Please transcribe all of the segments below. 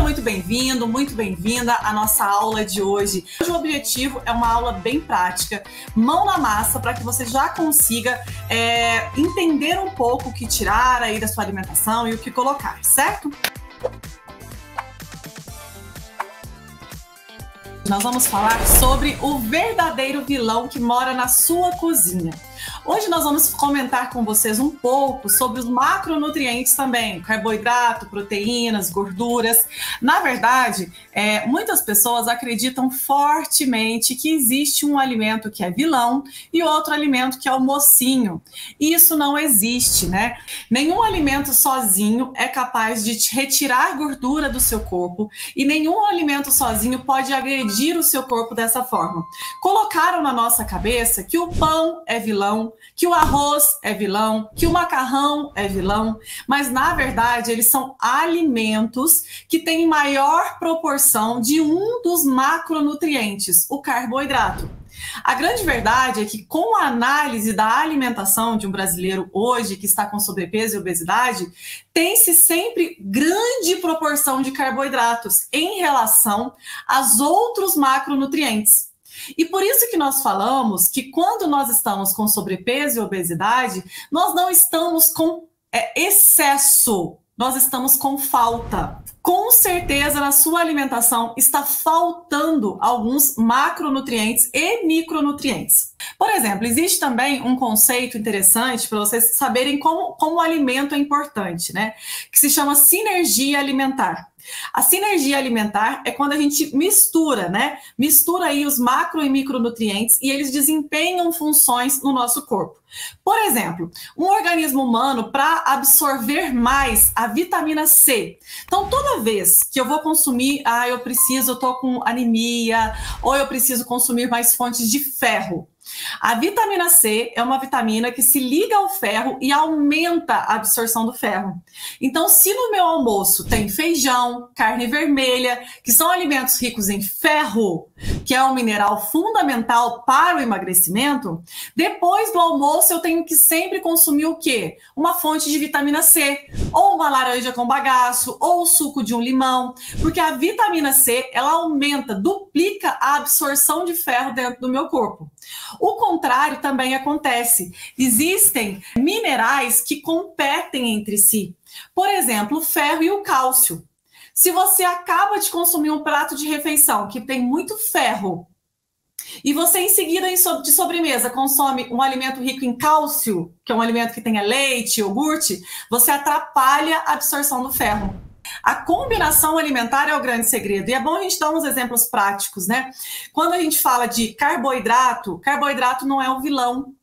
muito bem-vindo, muito bem-vinda à nossa aula de hoje. Hoje o objetivo é uma aula bem prática, mão na massa, para que você já consiga entender um pouco o que tirar aí da sua alimentação e o que colocar, certo? Nós vamos falar sobre o verdadeiro vilão que mora na sua cozinha. Hoje nós vamos comentar com vocês um pouco sobre os macronutrientes também, carboidrato, proteínas, gorduras. Na verdade, muitas pessoas acreditam fortemente que existe um alimento que é vilão e outro alimento que é o mocinho. Isso não existe, né? Nenhum alimento sozinho é capaz de te retirar gordura do seu corpo e nenhum alimento sozinho pode agredir o seu corpo dessa forma. Colocaram na nossa cabeça que o pão é vilão, que o arroz é vilão, que o macarrão é vilão, mas na verdade eles são alimentos que têm maior proporção de um dos macronutrientes, o carboidrato. A grande verdade é que com a análise da alimentação de um brasileiro hoje que está com sobrepeso e obesidade, tem-se sempre grande proporção de carboidratos em relação aos outros macronutrientes. E por isso que nós falamos que quando nós estamos com sobrepeso e obesidade, nós não estamos com excesso, nós estamos com falta. Com certeza na sua alimentação está faltando alguns macronutrientes e micronutrientes. Por exemplo, existe também um conceito interessante para vocês saberem como o alimento é importante, né? Que se chama sinergia alimentar. A sinergia alimentar é quando a gente mistura, né? Mistura aí os macro e micronutrientes e eles desempenham funções no nosso corpo. Por exemplo, um organismo humano, para absorver mais a vitamina C. Então, toda vez que eu vou consumir, eu tô com anemia, ou eu preciso consumir mais fontes de ferro. A vitamina C é uma vitamina que se liga ao ferro e aumenta a absorção do ferro. Então, se no meu almoço tem feijão, carne vermelha, que são alimentos ricos em ferro, que é um mineral fundamental para o emagrecimento, depois do almoço eu tenho que sempre consumir o quê? Uma fonte de vitamina C, ou uma laranja com bagaço, ou o suco de um limão, porque a vitamina C, ela aumenta, duplica a absorção de ferro dentro do meu corpo. O contrário também acontece. Existem minerais que competem entre si. Por exemplo, o ferro e o cálcio. Se você acaba de consumir um prato de refeição que tem muito ferro e você em seguida de sobremesa consome um alimento rico em cálcio, que é um alimento que tenha leite, iogurte, você atrapalha a absorção do ferro. A combinação alimentar é o grande segredo. E é bom a gente dar uns exemplos práticos, né? Quando a gente fala de carboidrato, carboidrato não é o vilão.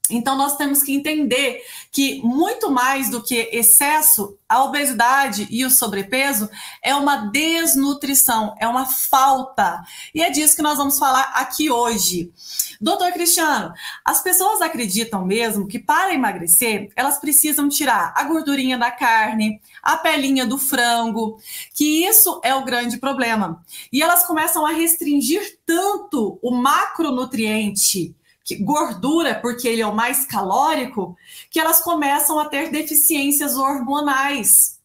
Então, nós temos que entender que muito mais do que excesso, a obesidade e o sobrepeso é uma desnutrição, é uma falta. E é disso que nós vamos falar aqui hoje. Doutor Cristiano, as pessoas acreditam mesmo que para emagrecer, elas precisam tirar a gordurinha da carne, a pelinha do frango, que isso é o grande problema. E elas começam a restringir tanto o macronutriente, gordura, porque ele é o mais calórico, que elas começam a ter deficiências hormonais.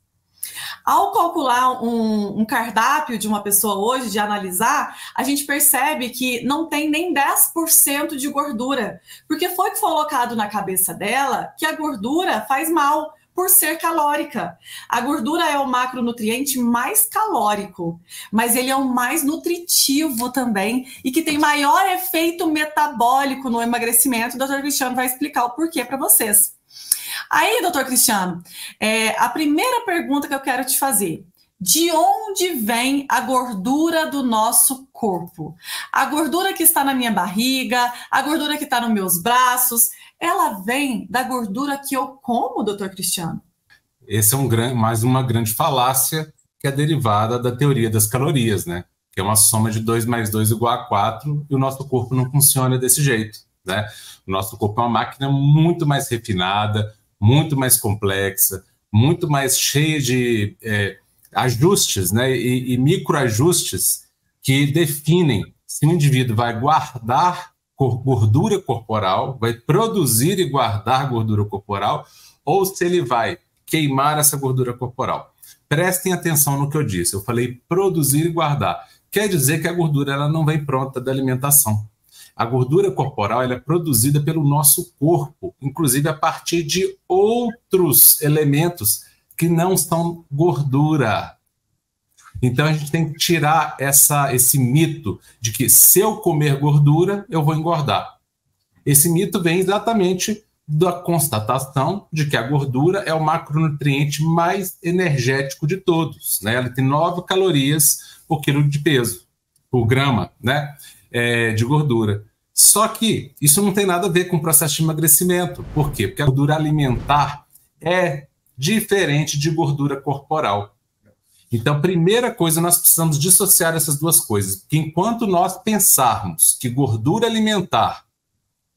Ao calcular um cardápio de uma pessoa hoje, de analisar, a gente percebe que não tem nem 10% de gordura, porque foi colocado na cabeça dela que a gordura faz mal, por ser calórica. A gordura é o macronutriente mais calórico, mas ele é o mais nutritivo também e que tem maior efeito metabólico no emagrecimento. O Dr. Cristiano vai explicar o porquê para vocês. Aí, Dr. Cristiano, a primeira pergunta que eu quero te fazer: de onde vem a gordura do nosso corpo? A gordura que está na minha barriga, a gordura que está nos meus braços, ela vem da gordura que eu como, doutor Cristiano? Esse é mais uma grande falácia que é derivada da teoria das calorias, né? Que é uma soma de 2 mais 2 igual a 4 e o nosso corpo não funciona desse jeito, né? O nosso corpo é uma máquina muito mais refinada, muito mais complexa, muito mais cheia de ajustes, né? E microajustes que definem se o indivíduo vai guardar gordura corporal, vai produzir e guardar gordura corporal, ou se ele vai queimar essa gordura corporal. prestem atenção no que eu disse. Eu falei produzir e guardar. Quer dizer que a gordura ela não vem pronta da alimentação. A gordura corporal ela é produzida pelo nosso corpo, inclusive a partir de outros elementos que não são gordura. Então a gente tem que tirar esse mito de que se eu comer gordura, eu vou engordar. Esse mito vem exatamente da constatação de que a gordura é o macronutriente mais energético de todos, né? Ela tem 9 calorias por quilo de peso, por grama, né, de gordura. Só que isso não tem nada a ver com o processo de emagrecimento. Por quê? Porque a gordura alimentar é diferente de gordura corporal. Então, primeira coisa, nós precisamos dissociar essas duas coisas. Porque enquanto nós pensarmos que gordura alimentar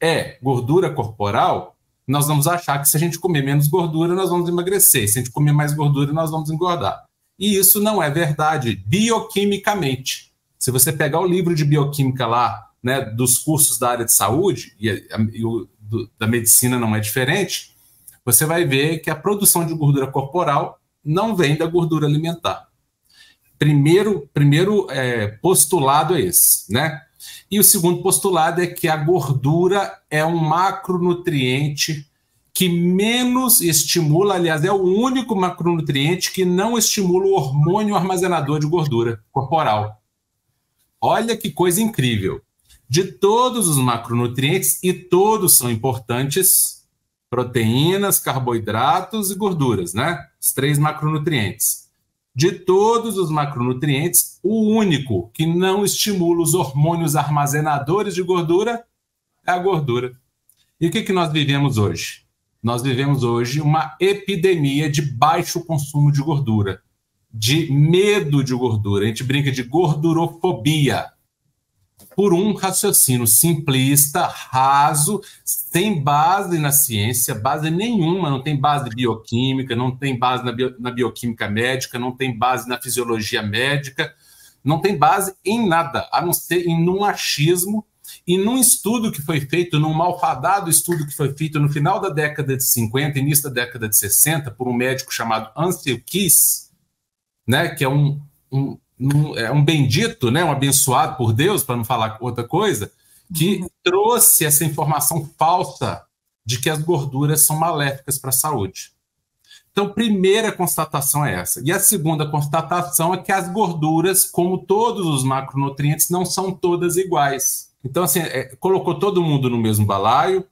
é gordura corporal, nós vamos achar que se a gente comer menos gordura, nós vamos emagrecer. Se a gente comer mais gordura, nós vamos engordar. E isso não é verdade bioquimicamente. Se você pegar o livro de bioquímica lá, né, dos cursos da área de saúde, da medicina não é diferente, você vai ver que a produção de gordura corporal não vem da gordura alimentar. Primeiro postulado é esse, né? E o segundo postulado é que a gordura é um macronutriente que menos estimula, aliás, é o único macronutriente que não estimula o hormônio armazenador de gordura corporal. Olha que coisa incrível. De todos os macronutrientes, e todos são importantes, proteínas, carboidratos e gorduras, né? Os 3 macronutrientes. De todos os macronutrientes, o único que não estimula os hormônios armazenadores de gordura é a gordura. E o que nós vivemos hoje? Nós vivemos hoje uma epidemia de baixo consumo de gordura, de medo de gordura. A gente brinca de gordurofobia, por um raciocínio simplista, raso, sem base na ciência, base nenhuma, não tem base bioquímica, não tem base na bioquímica médica, não tem base na fisiologia médica, não tem base em nada, a não ser em um achismo e num estudo que foi feito, num malfadado estudo que foi feito no final da década de 50, início da década de 60, por um médico chamado Ansel Keys, né, que é um bendito, né, um abençoado por Deus, para não falar outra coisa, que trouxe essa informação falsa de que as gorduras são maléficas para a saúde. Então, primeira constatação é essa. E a segunda constatação é que as gorduras, como todos os macronutrientes, não são todas iguais. Então, assim, colocou todo mundo no mesmo balaio,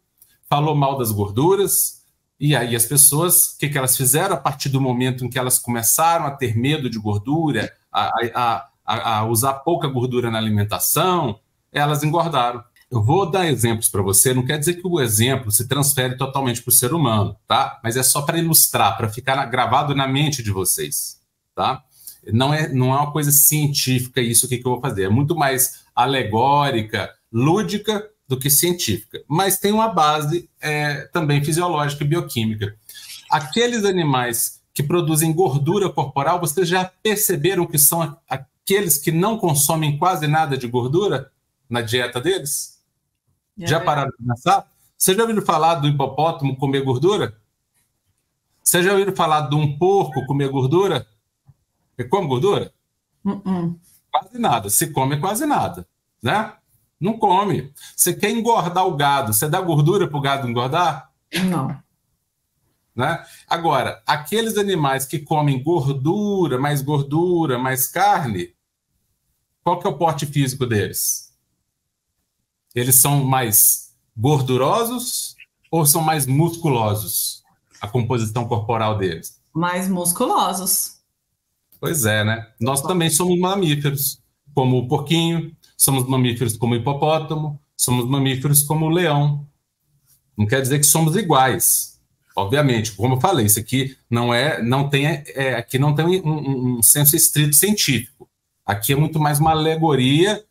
falou mal das gorduras, e aí as pessoas, o que elas fizeram a partir do momento em que elas começaram a ter medo de gordura, a usar pouca gordura na alimentação, elas engordaram. Eu vou dar exemplos para você, não quer dizer que o exemplo se transfere totalmente para o ser humano, tá? Mas é só para ilustrar, para ficar gravado na mente de vocês, tá? Não é uma coisa científica isso que eu vou fazer, é muito mais alegórica, lúdica do que científica, mas tem uma base também fisiológica e bioquímica. Aqueles animais que produzem gordura corporal, vocês já perceberam que são aqueles que não consomem quase nada de gordura na dieta deles? Já pararam de pensar? Você já ouviu falar do hipopótamo comer gordura? Você já ouviu falar de um porco comer gordura? Ele come gordura? Quase nada. Se come quase nada, né? Não come. Você quer engordar o gado, você dá gordura para o gado engordar? Não. Né? Agora, aqueles animais que comem gordura, mais carne, qual que é o porte físico deles? Eles são mais gordurosos ou são mais musculosos? A composição corporal deles? Mais musculosos. Pois é, né? Nós também somos mamíferos, como o porquinho, somos mamíferos como o hipopótamo, somos mamíferos como o leão. Não quer dizer que somos iguais. Obviamente, como eu falei, isso aqui aqui não tem um senso estrito científico. Aqui é muito mais uma alegoria,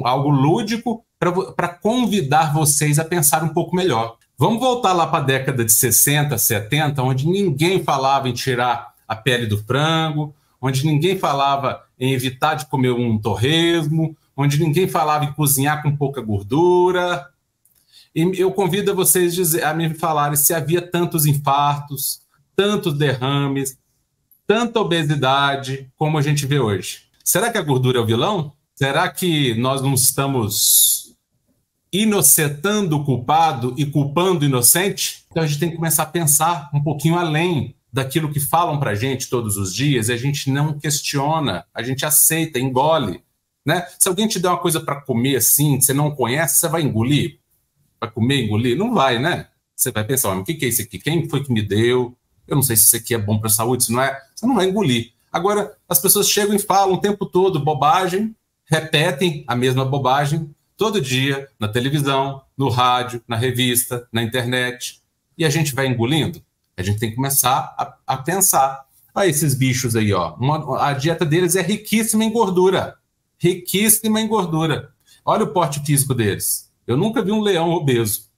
algo lúdico, para convidar vocês a pensar um pouco melhor. Vamos voltar lá para a década de 60, 70, onde ninguém falava em tirar a pele do frango, onde ninguém falava em evitar de comer um torresmo, onde ninguém falava em cozinhar com pouca gordura. E eu convido vocês a me falarem se havia tantos infartos, tantos derrames, tanta obesidade como a gente vê hoje. Será que a gordura é o vilão? Será que nós não estamos inocentando o culpado e culpando o inocente? Então a gente tem que começar a pensar um pouquinho além daquilo que falam para a gente todos os dias, e a gente não questiona, a gente aceita, engole, né? Se alguém te der uma coisa para comer assim, que você não conhece, você vai engolir? Vai comer, engolir? Não vai, né? Você vai pensar, o que é isso aqui? Quem foi que me deu? Eu não sei se isso aqui é bom para a saúde, se não é, você não vai engolir. Agora, as pessoas chegam e falam o tempo todo bobagem, repetem a mesma bobagem todo dia, na televisão, no rádio, na revista, na internet, e a gente vai engolindo. A gente tem que começar a pensar. Olha esses bichos aí, ó. A dieta deles é riquíssima em gordura. Riquíssima em gordura. Olha o porte físico deles. Eu nunca vi um leão obeso.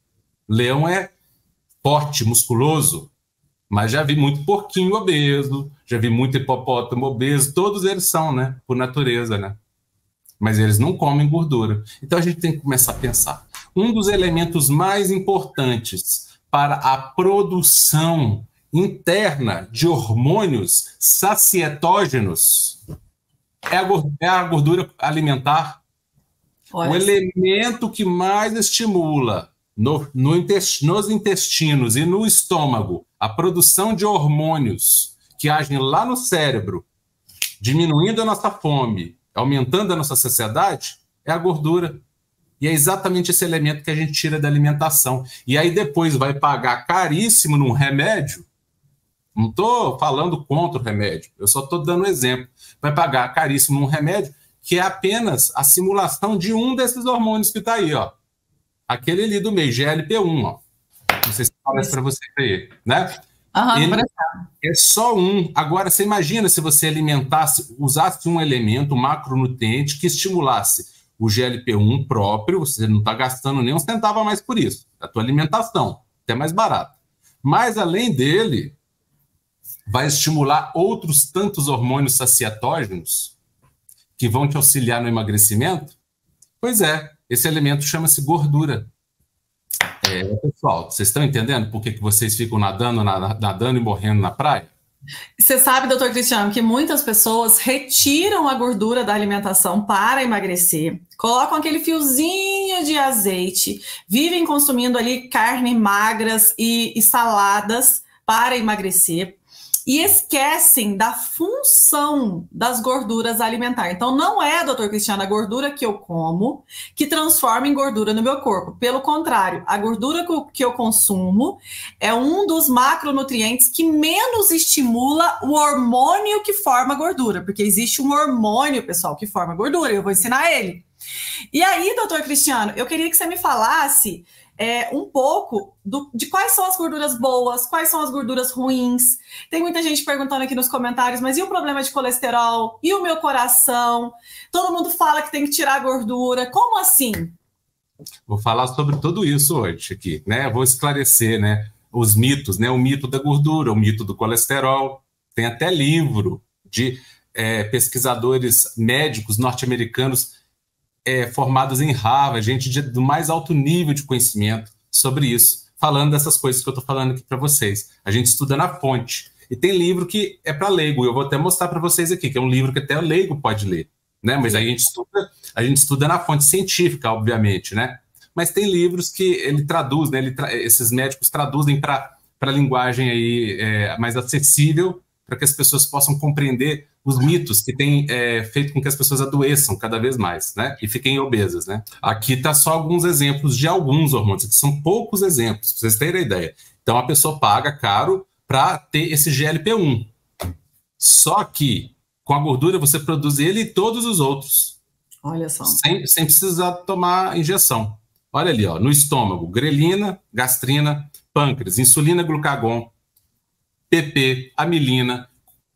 Leão é forte, musculoso, mas já vi muito porquinho obeso, já vi muito hipopótamo obeso. Todos eles são, né? Por natureza, né? Mas eles não comem gordura. Então a gente tem que começar a pensar. Um dos elementos mais importantes para a produção interna de hormônios sacietógenos é a gordura alimentar. O elemento que mais estimula nos intestinos e no estômago a produção de hormônios que agem lá no cérebro, diminuindo a nossa fome, aumentando a nossa saciedade, é a gordura. E é exatamente esse elemento que a gente tira da alimentação. E aí depois vai pagar caríssimo num remédio. Não estou falando contra o remédio, eu só estou dando um exemplo. Vai pagar caríssimo num remédio que é apenas a simulação de um desses hormônios que está aí, ó. Aquele ali do meio, GLP-1, ó. Não sei se parece para você aí, né? Ele é só um. Agora, você imagina se você alimentasse, usasse um elemento, um macronutriente que estimulasse o GLP-1 próprio, você não está gastando nem um centavo a mais por isso. A tua alimentação, até mais barato. Mas, além dele, vai estimular outros tantos hormônios saciatógenos que vão te auxiliar no emagrecimento? Pois é, esse elemento chama-se gordura. Pessoal, vocês estão entendendo por que vocês ficam nadando e morrendo na praia? Você sabe, doutor Cristiano, que muitas pessoas retiram a gordura da alimentação para emagrecer, colocam aquele fiozinho de azeite, vivem consumindo ali carne magras e saladas para emagrecer e esquecem da função das gorduras alimentares. Então, não é, doutor Cristiano, a gordura que eu como que transforma em gordura no meu corpo. Pelo contrário, a gordura que eu consumo é um dos macronutrientes que menos estimula o hormônio que forma gordura, porque existe um hormônio, pessoal, que forma gordura, eu vou ensinar ele. E aí, doutor Cristiano, eu queria que você me falasse um pouco de quais são as gorduras boas, quais são as gorduras ruins. Tem muita gente perguntando aqui nos comentários, mas e o problema de colesterol? E o meu coração? Todo mundo fala que tem que tirar a gordura. Como assim? Vou falar sobre tudo isso hoje aqui, né? Vou esclarecer, né, os mitos, né? O mito da gordura, o mito do colesterol. Tem até livro de pesquisadores médicos norte-americanos formados em Harvard, gente do mais alto nível de conhecimento sobre isso, falando dessas coisas que eu estou falando aqui para vocês. A gente estuda na fonte. E tem livro que é para leigo, eu vou até mostrar para vocês aqui, que é um livro que até o leigo pode ler, né? Mas aí a gente estuda na fonte científica, obviamente, né? Mas tem livros que ele traduz, né? Esses médicos traduzem para linguagem aí, mais acessível, para que as pessoas possam compreender os mitos que têm feito com que as pessoas adoeçam cada vez mais, né? E fiquem obesas, né? Aqui está só alguns exemplos de alguns hormônios, que são poucos exemplos, para vocês terem ideia. Então, a pessoa paga caro para ter esse GLP-1. Só que, com a gordura, você produz ele e todos os outros. Olha só. Sem precisar tomar injeção. Olha ali, ó, no estômago, grelina, gastrina, pâncreas, insulina, glucagon, PP, amilina,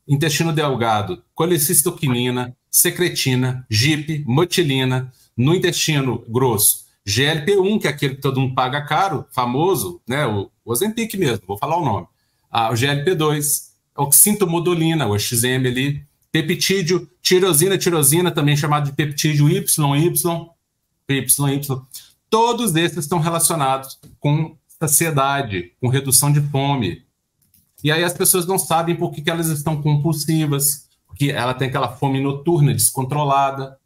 intestino delgado, colecistoquinina, secretina, GIP, motilina, no intestino grosso, GLP-1, que é aquele que todo mundo paga caro, famoso, né, o Ozempic mesmo, vou falar o nome, o GLP-2, oxintomodulina, o XM ali, peptídeo, tirosina, também chamado de peptídeo PYY, todos esses estão relacionados com saciedade, com redução de fome. E aí as pessoas não sabem por que elas estão compulsivas, porque ela tem aquela fome noturna descontrolada,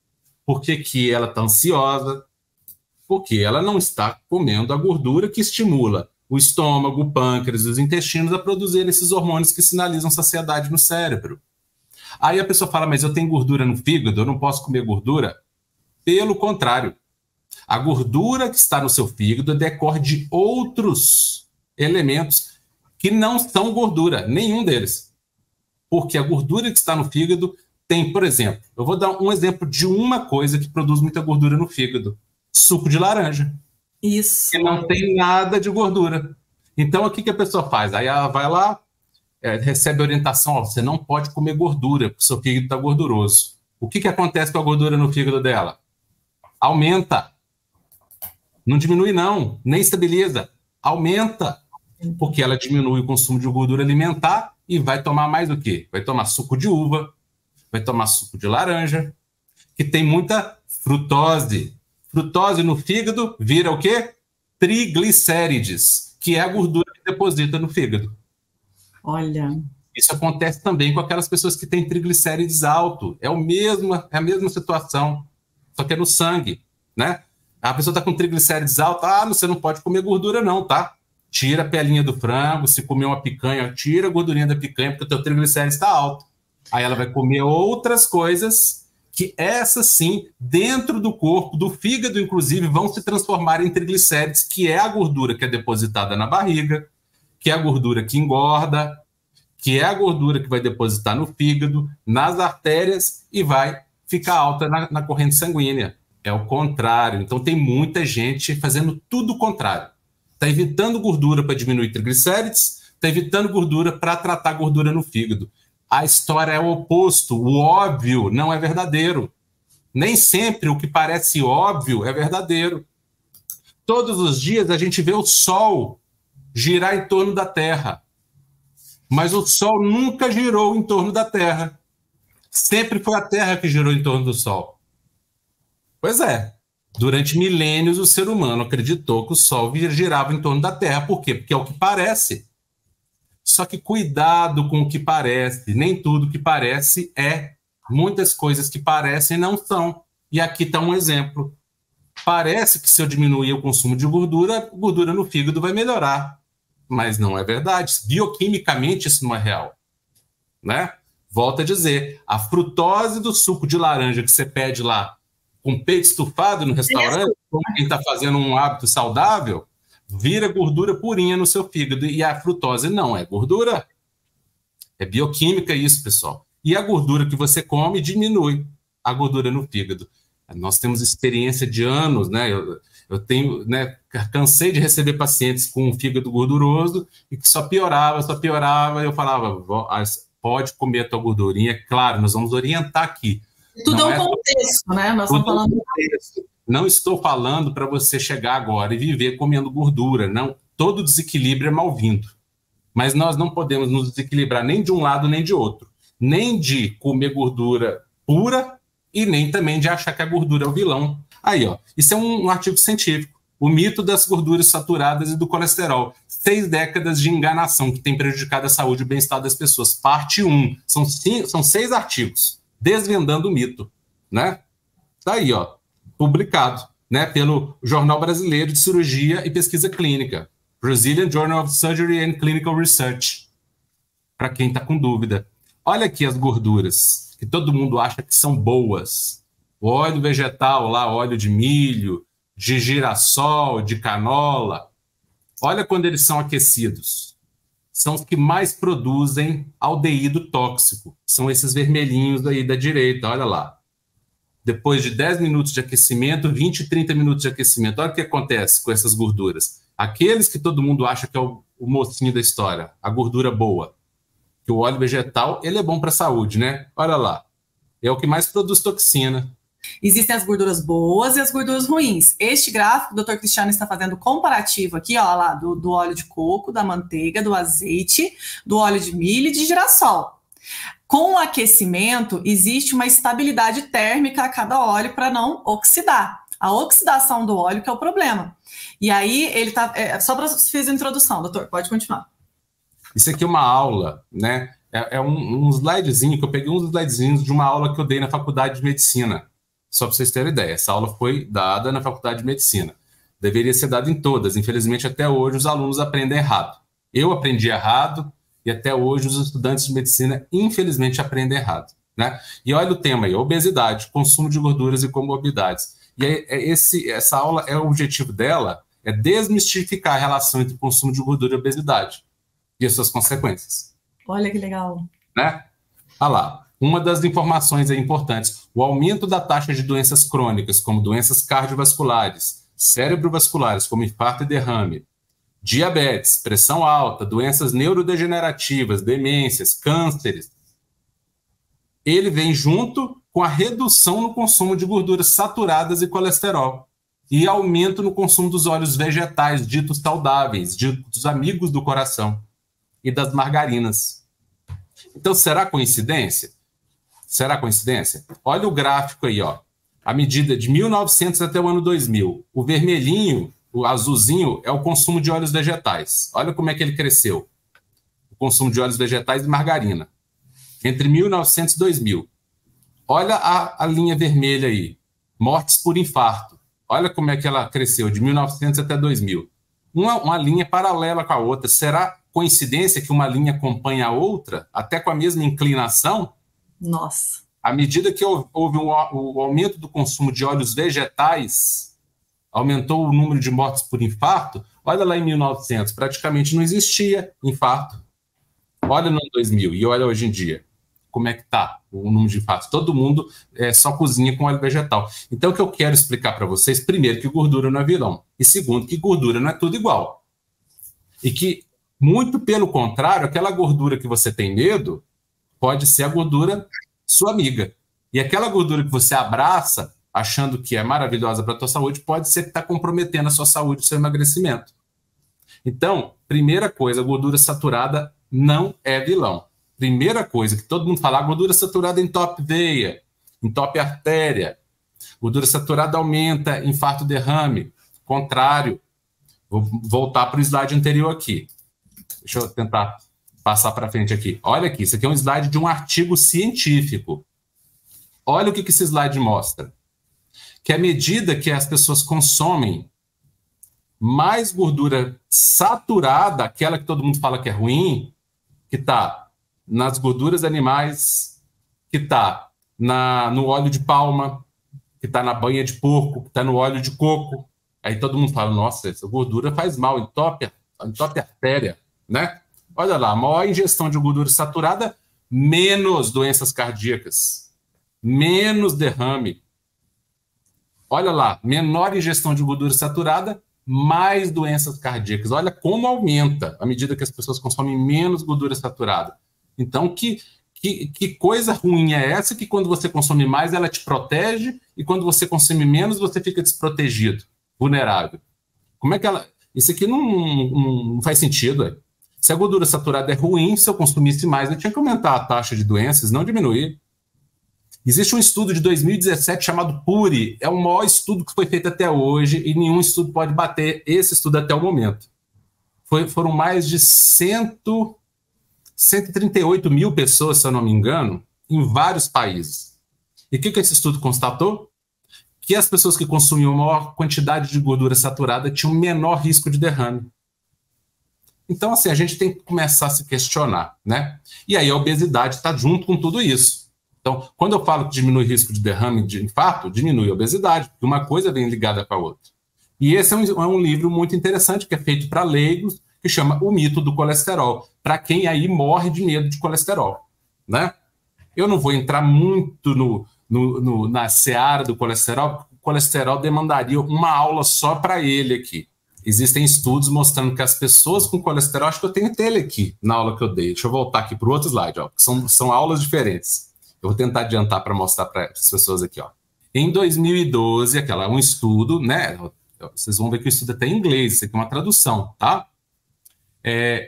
por que ela está ansiosa, porque ela não está comendo a gordura que estimula o estômago, o pâncreas, os intestinos a produzir esses hormônios que sinalizam saciedade no cérebro. Aí a pessoa fala, mas eu tenho gordura no fígado, eu não posso comer gordura? Pelo contrário, a gordura que está no seu fígado decorre de outros elementos que não são gordura, nenhum deles. Porque a gordura que está no fígado tem, por exemplo, eu vou dar um exemplo de uma coisa que produz muita gordura no fígado. Suco de laranja. Isso. Que não tem nada de gordura. Então, o que a pessoa faz? Aí ela vai lá, recebe orientação, ó, você não pode comer gordura, porque o seu fígado está gorduroso. O que acontece com a gordura no fígado dela? Aumenta. Não diminui não, nem estabiliza. Aumenta. Porque ela diminui o consumo de gordura alimentar e vai tomar mais o quê? Vai tomar suco de uva, vai tomar suco de laranja, que tem muita frutose. Frutose no fígado vira o quê? Triglicérides, que é a gordura que deposita no fígado. Olha. Isso acontece também com aquelas pessoas que têm triglicérides alto. É a mesma situação, só que é no sangue, né? A pessoa está com triglicérides alto, você não pode comer gordura não, tá? Tira a pelinha do frango, se comer uma picanha, tira a gordurinha da picanha, porque o teu triglicérides está alto. Aí ela vai comer outras coisas que essas sim, dentro do corpo, do fígado inclusive, vão se transformar em triglicérides, que é a gordura que é depositada na barriga, que é a gordura que engorda, que é a gordura que vai depositar no fígado, nas artérias e vai ficar alta na corrente sanguínea. É o contrário. Então tem muita gente fazendo tudo o contrário. Está evitando gordura para diminuir triglicérides, está evitando gordura para tratar gordura no fígado. A história é o oposto. O óbvio não é verdadeiro. Nem sempre o que parece óbvio é verdadeiro. Todos os dias a gente vê o Sol girar em torno da Terra. Mas o Sol nunca girou em torno da Terra. Sempre foi a Terra que girou em torno do Sol. Pois é. Durante milênios, o ser humano acreditou que o Sol girava em torno da Terra. Por quê? Porque é o que parece. Só que cuidado com o que parece. Nem tudo que parece é. Muitas coisas que parecem não são. E aqui está um exemplo. Parece que se eu diminuir o consumo de gordura, gordura no fígado vai melhorar. Mas não é verdade. Bioquimicamente isso não é real. Né? Volto a dizer, a frutose do suco de laranja que você pede lá com peito estufado no restaurante, como quem está fazendo um hábito saudável, vira gordura purinha no seu fígado. E a frutose não é gordura. É bioquímica isso, pessoal. E a gordura que você come diminui a gordura no fígado. Nós temos experiência de anos, né? Eu tenho, né, cansei de receber pacientes com um fígado gorduroso e que só piorava. Eu falava, pode comer a tua gordurinha. Claro, nós vamos orientar aqui. Tudo é um contexto, né? Nós estamos falando. Não estou falando para você chegar agora e viver comendo gordura. Não, todo desequilíbrio é mal-vindo. Mas nós não podemos nos desequilibrar nem de um lado nem de outro. Nem de comer gordura pura e nem também de achar que a gordura é o vilão. Aí, ó, isso é um artigo científico. O mito das gorduras saturadas e do colesterol. 6 décadas de enganação que tem prejudicado a saúde e o bem-estar das pessoas. Parte 1. São 6 artigos desvendando o mito, né? Tá aí, ó, publicado, né, pelo Jornal Brasileiro de Cirurgia e Pesquisa Clínica, Brazilian Journal of Surgery and Clinical Research, para quem está com dúvida. Olha aqui as gorduras, que todo mundo acha que são boas. O óleo vegetal lá, óleo de milho, de girassol, de canola. Olha quando eles são aquecidos. São os que mais produzem aldeído tóxico. São esses vermelhinhos aí da direita, olha lá. Depois de 10 minutos de aquecimento, 20, 30 minutos de aquecimento. Olha o que acontece com essas gorduras. Aqueles que todo mundo acha que é o mocinho da história, a gordura boa. Que o óleo vegetal, ele é bom para a saúde, né? Olha lá. É o que mais produz toxina. Existem as gorduras boas e as gorduras ruins. Este gráfico, o Dr. Cristiano está fazendo comparativo aqui, ó, lá, do óleo de coco, da manteiga, do azeite, do óleo de milho e de girassol. Com o aquecimento, existe uma estabilidade térmica a cada óleo para não oxidar. A oxidação do óleo que é o problema. E aí, ele tá... só para fazer a introdução, doutor, pode continuar. Isso aqui é uma aula, né? É um slidezinho, que eu peguei uns slidezinhos de uma aula que eu dei na faculdade de medicina. Só para vocês terem ideia. Essa aula foi dada na faculdade de medicina. Deveria ser dada em todas. Infelizmente, até hoje, os alunos aprendem errado. Eu aprendi errado e até hoje os estudantes de medicina, infelizmente, aprendem errado, né? E olha o tema aí, obesidade, consumo de gorduras e comorbidades. E aí, essa aula, o objetivo dela é desmistificar a relação entre consumo de gordura e obesidade e as suas consequências. Olha que legal. Né? Olha lá, uma das informações aí importantes, o aumento da taxa de doenças crônicas, como doenças cardiovasculares, cerebrovasculares, como infarto e derrame, diabetes, pressão alta, doenças neurodegenerativas, demências, cânceres, ele vem junto com a redução no consumo de gorduras saturadas e colesterol e aumento no consumo dos óleos vegetais, ditos saudáveis, ditos amigos do coração, e das margarinas. Então, será coincidência? Será coincidência? Olha o gráfico aí, ó. A medida de 1900 até o ano 2000. O vermelhinho, o azulzinho, é o consumo de óleos vegetais. Olha como é que ele cresceu. O consumo de óleos vegetais e margarina. Entre 1900 e 2000. Olha a linha vermelha aí. Mortes por infarto. Olha como é que ela cresceu, de 1900 até 2000. Uma linha paralela com a outra. Será coincidência que uma linha acompanha a outra, até com a mesma inclinação? Nossa. À medida que houve o aumento do consumo de óleos vegetais, aumentou o número de mortes por infarto. Olha lá em 1900, praticamente não existia infarto. Olha no 2000 e olha hoje em dia. Como é que está o número de infartos? Todo mundo só cozinha com óleo vegetal. Então, o que eu quero explicar para vocês, primeiro, que gordura não é vilão. E segundo, que gordura não é tudo igual. E que, muito pelo contrário, aquela gordura que você tem medo pode ser a gordura sua amiga. E aquela gordura que você abraça, achando que é maravilhosa para a tua saúde, pode ser que está comprometendo a sua saúde, o seu emagrecimento. Então, primeira coisa, a gordura saturada não é vilão. Primeira coisa que todo mundo fala, a gordura saturada entope veia, entope artéria, gordura saturada aumenta infarto derrame. Contrário. Vou voltar para o slide anterior aqui. Deixa eu tentar passar para frente aqui. Olha aqui, isso aqui é um slide de um artigo científico. Olha o que esse slide mostra. Que à medida que as pessoas consomem mais gordura saturada, aquela que todo mundo fala que é ruim, que está nas gorduras animais, que está no óleo de palma, que está na banha de porco, que está no óleo de coco. Aí todo mundo fala, nossa, essa gordura faz mal, entope artéria, né? Olha lá, maior ingestão de gordura saturada, menos doenças cardíacas, menos derrame. Olha lá, menor ingestão de gordura saturada, mais doenças cardíacas. Olha como aumenta à medida que as pessoas consomem menos gordura saturada. Então, que coisa ruim é essa que quando você consome mais, ela te protege e quando você consome menos, você fica desprotegido, vulnerável. Como é que ela... Isso aqui não faz sentido. É? Se a gordura saturada é ruim, se eu consumisse mais, eu tinha que aumentar a taxa de doenças, não diminuir. Existe um estudo de 2017 chamado PURI. É o maior estudo que foi feito até hoje e nenhum estudo pode bater esse estudo até o momento. Foram mais de 138 mil pessoas, se eu não me engano, em vários países. E o que esse estudo constatou? Que as pessoas que consumiam maior quantidade de gordura saturada tinham menor risco de derrame. Então, assim, a gente tem que começar a se questionar, né? E aí a obesidade está junto com tudo isso. Então, quando eu falo que diminui o risco de derrame, de infarto, diminui a obesidade, porque uma coisa vem ligada com a outra. E esse é um livro muito interessante, que é feito para leigos, que chama O Mito do Colesterol, para quem aí morre de medo de colesterol, né? Eu não vou entrar muito na seara do colesterol, porque o colesterol demandaria uma aula só para ele aqui. Existem estudos mostrando que as pessoas com colesterol, acho que eu tenho ele aqui na aula que eu dei. Deixa eu voltar aqui para o outro slide, ó. São aulas diferentes. Eu vou tentar adiantar para mostrar para as pessoas aqui, ó. Em 2012, um estudo, né? Vocês vão ver que o estudo é até em inglês, isso aqui é uma tradução, tá?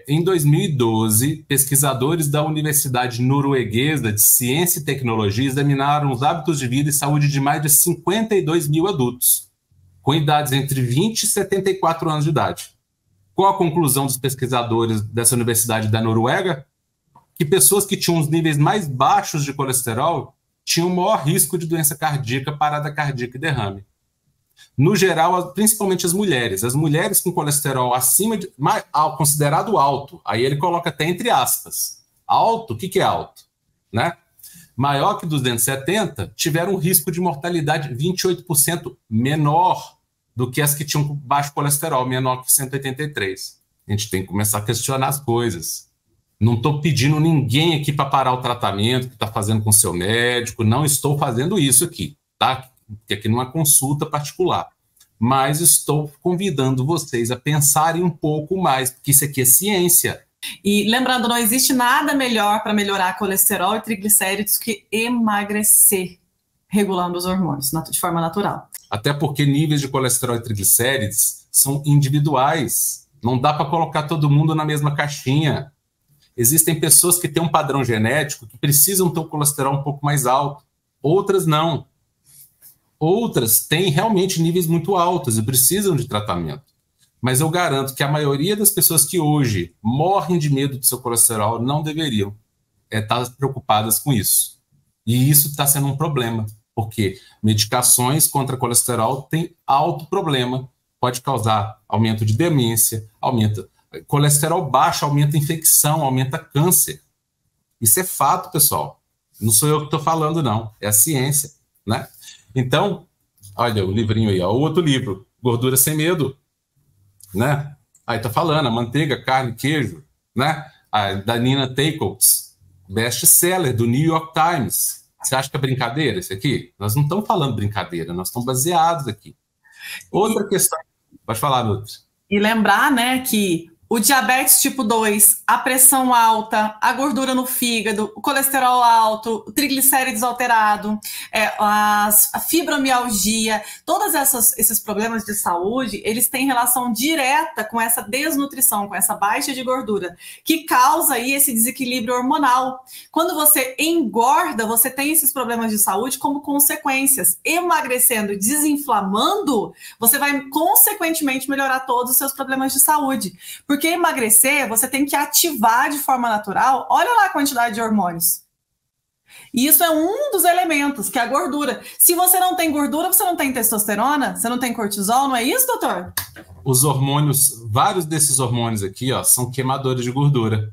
Em 2012, pesquisadores da Universidade Norueguesa de Ciência e Tecnologia examinaram os hábitos de vida e saúde de mais de 52 mil adultos, com idades entre 20 e 74 anos de idade. Qual a conclusão dos pesquisadores dessa universidade da Noruega? Que pessoas que tinham os níveis mais baixos de colesterol tinham maior risco de doença cardíaca, parada cardíaca e derrame. No geral, principalmente as mulheres com colesterol acima de, considerado alto, aí ele coloca até entre aspas, alto, o que é alto? Né? Maior que 270, tiveram um risco de mortalidade 28% menor do que as que tinham baixo colesterol, menor que 183. A gente tem que começar a questionar as coisas. Não estou pedindo ninguém aqui para parar o tratamento que está fazendo com seu médico, não estou fazendo isso aqui, tá? Porque aqui não é consulta particular. Mas estou convidando vocês a pensarem um pouco mais, porque isso aqui é ciência. E lembrando, não existe nada melhor para melhorar colesterol e triglicéridos que emagrecer, regulando os hormônios de forma natural. Até porque níveis de colesterol e triglicéridos são individuais. Não dá para colocar todo mundo na mesma caixinha. Existem pessoas que têm um padrão genético que precisam ter o colesterol um pouco mais alto. Outras não. Outras têm realmente níveis muito altos e precisam de tratamento. Mas eu garanto que a maioria das pessoas que hoje morrem de medo do seu colesterol não deveriam estar preocupadas com isso. E isso está sendo um problema, porque medicações contra colesterol têm alto problema, pode causar aumento de demência, colesterol baixo aumenta infecção, aumenta câncer. Isso é fato, pessoal. Não sou eu que estou falando, não. É a ciência, né? Então, olha o livrinho aí, ó, o outro livro, Gordura Sem Medo, né? Aí tá falando, a manteiga, carne, queijo, né? A da Nina Teicholz, best-seller do New York Times. Você acha que é brincadeira isso aqui? Nós não estamos falando brincadeira, nós estamos baseados aqui. Outra questão, pode falar, Nutri. E lembrar, né, que o diabetes tipo 2, a pressão alta, a gordura no fígado, o colesterol alto, o triglicéridos alterado, a fibromialgia, todos esses problemas de saúde, eles têm relação direta com essa desnutrição, com essa baixa de gordura, que causa aí esse desequilíbrio hormonal. Quando você engorda, você tem esses problemas de saúde como consequências. Emagrecendo, desinflamando, você vai consequentemente melhorar todos os seus problemas de saúde. Porque emagrecer, você tem que ativar de forma natural. Olha lá a quantidade de hormônios. E isso é um dos elementos, que é a gordura. Se você não tem gordura, você não tem testosterona, você não tem cortisol, não é isso, doutor? Os hormônios, vários desses hormônios aqui, ó, são queimadores de gordura.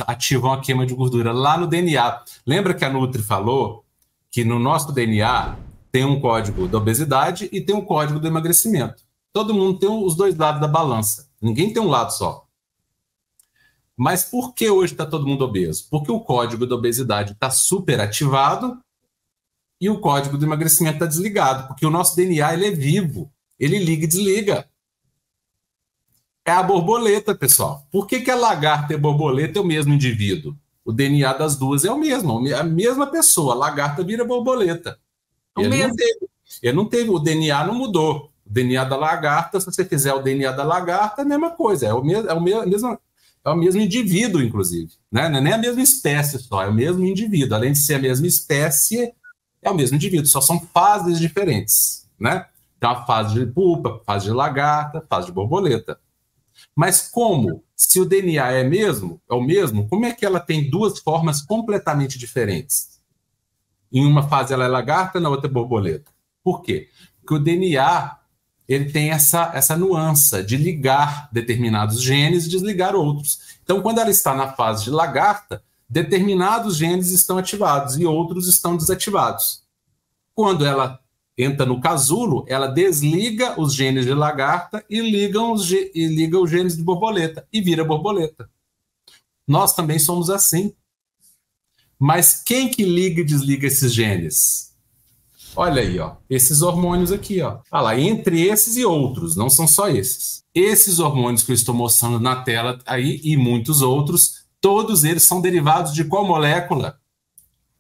Ativam a queima de gordura lá no DNA. Lembra que a Nutri falou que no nosso DNA tem um código da obesidade e tem um código do emagrecimento. Todo mundo tem os dois lados da balança. Ninguém tem um lado só. Mas por que hoje está todo mundo obeso? Porque o código da obesidade está super ativado e o código do emagrecimento está desligado. Porque o nosso DNA ele é vivo. Ele liga e desliga. É a borboleta, pessoal. Por que a lagarta e a borboleta é o mesmo indivíduo? O DNA das duas é o mesmo. A mesma pessoa. A lagarta vira borboleta. Ele não teve. O DNA não mudou. O DNA da lagarta, se você fizer o DNA da lagarta, é a mesma coisa, é o mesmo indivíduo, inclusive. Né? Não é nem a mesma espécie só, é o mesmo indivíduo. Além de ser a mesma espécie, é o mesmo indivíduo, só são fases diferentes. Né? Tem uma fase de pupa, fase de lagarta, fase de borboleta. Mas como? Se o DNA é o mesmo, como é que ela tem duas formas completamente diferentes? Em uma fase ela é lagarta, na outra é borboleta. Por quê? Porque o DNA ele tem essa nuance de ligar determinados genes e desligar outros. Então, quando ela está na fase de lagarta, determinados genes estão ativados e outros estão desativados. Quando ela entra no casulo, ela desliga os genes de lagarta e liga os genes de borboleta e vira borboleta. Nós também somos assim. Mas quem que liga e desliga esses genes? Olha aí, ó, esses hormônios aqui, ó. Olha lá, entre esses e outros, não são só esses. Esses hormônios que eu estou mostrando na tela aí e muitos outros, todos eles são derivados de qual molécula?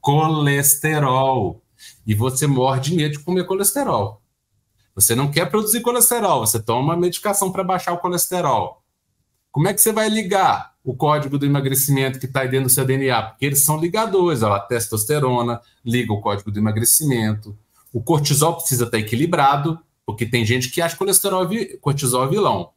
Colesterol. E você morre de medo de comer colesterol. Você não quer produzir colesterol, você toma medicação para baixar o colesterol. Como é que você vai ligar o código do emagrecimento que está aí dentro do seu DNA? Porque eles são ligadores, ó, a testosterona liga o código do emagrecimento, o cortisol precisa estar equilibrado, porque tem gente que acha cortisol vilão.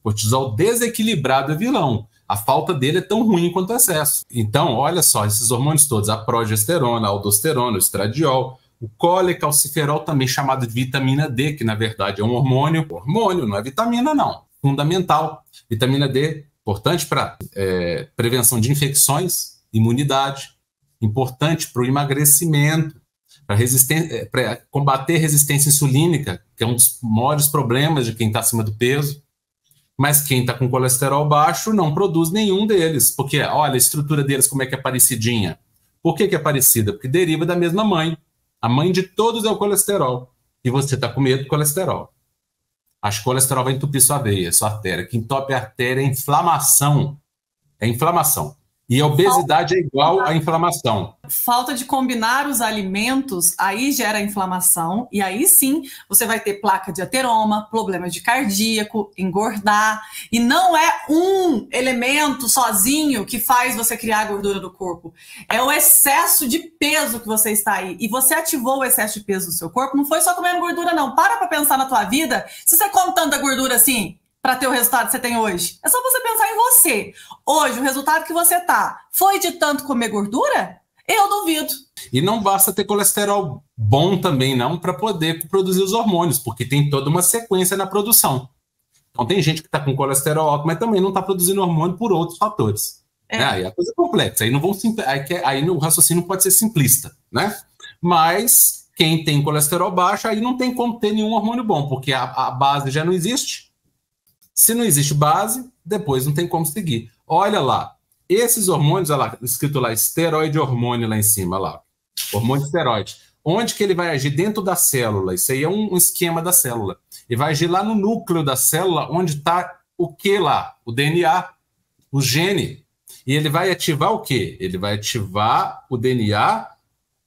Cortisol desequilibrado é vilão. A falta dele é tão ruim quanto o excesso. Então, olha só, esses hormônios todos, a progesterona, a aldosterona, o estradiol, o colecalciferol, também chamado de vitamina D, que na verdade é um hormônio, não é vitamina não, fundamental. Vitamina D, importante para prevenção de infecções, imunidade, importante para o emagrecimento, para combater resistência insulínica, que é um dos maiores problemas de quem está acima do peso. Mas quem está com colesterol baixo não produz nenhum deles, porque olha a estrutura deles como é que é parecidinha. Por que é parecida? Porque deriva da mesma mãe. A mãe de todos é o colesterol. E você está com medo do colesterol. Acho que o colesterol vai entupir sua veia, sua artéria. Que entope a artéria é inflamação. É inflamação. E a obesidade é igual à inflamação. Falta de combinar os alimentos, aí gera inflamação, e aí sim você vai ter placa de ateroma, problemas de cardíaco, engordar. E não é um elemento sozinho que faz você criar a gordura do corpo. É o excesso de peso que você está aí. E você ativou o excesso de peso do seu corpo, não foi só comendo gordura, não. Para pensar na tua vida, se você come tanta gordura assim, para ter o resultado que você tem hoje. É só você pensar em você. Hoje, o resultado que você tá foi de tanto comer gordura? Eu duvido. E não basta ter colesterol bom também, não, para poder produzir os hormônios, porque tem toda uma sequência na produção. Então tem gente que está com colesterol alto, mas também não está produzindo hormônio por outros fatores. Aí a coisa é complexa. Aí o raciocínio não pode ser simplista, né? Mas quem tem colesterol baixo, aí não tem como ter nenhum hormônio bom, porque a base já não existe. Se não existe base, depois não tem como seguir. Olha lá, esses hormônios, olha lá, escrito lá, esteroide hormônio lá em cima, lá, hormônio esteroide. Onde que ele vai agir? Dentro da célula. Isso aí é um esquema da célula. Ele vai agir lá no núcleo da célula, onde está o que lá? O DNA, o gene. E ele vai ativar o quê? Ele vai ativar o DNA,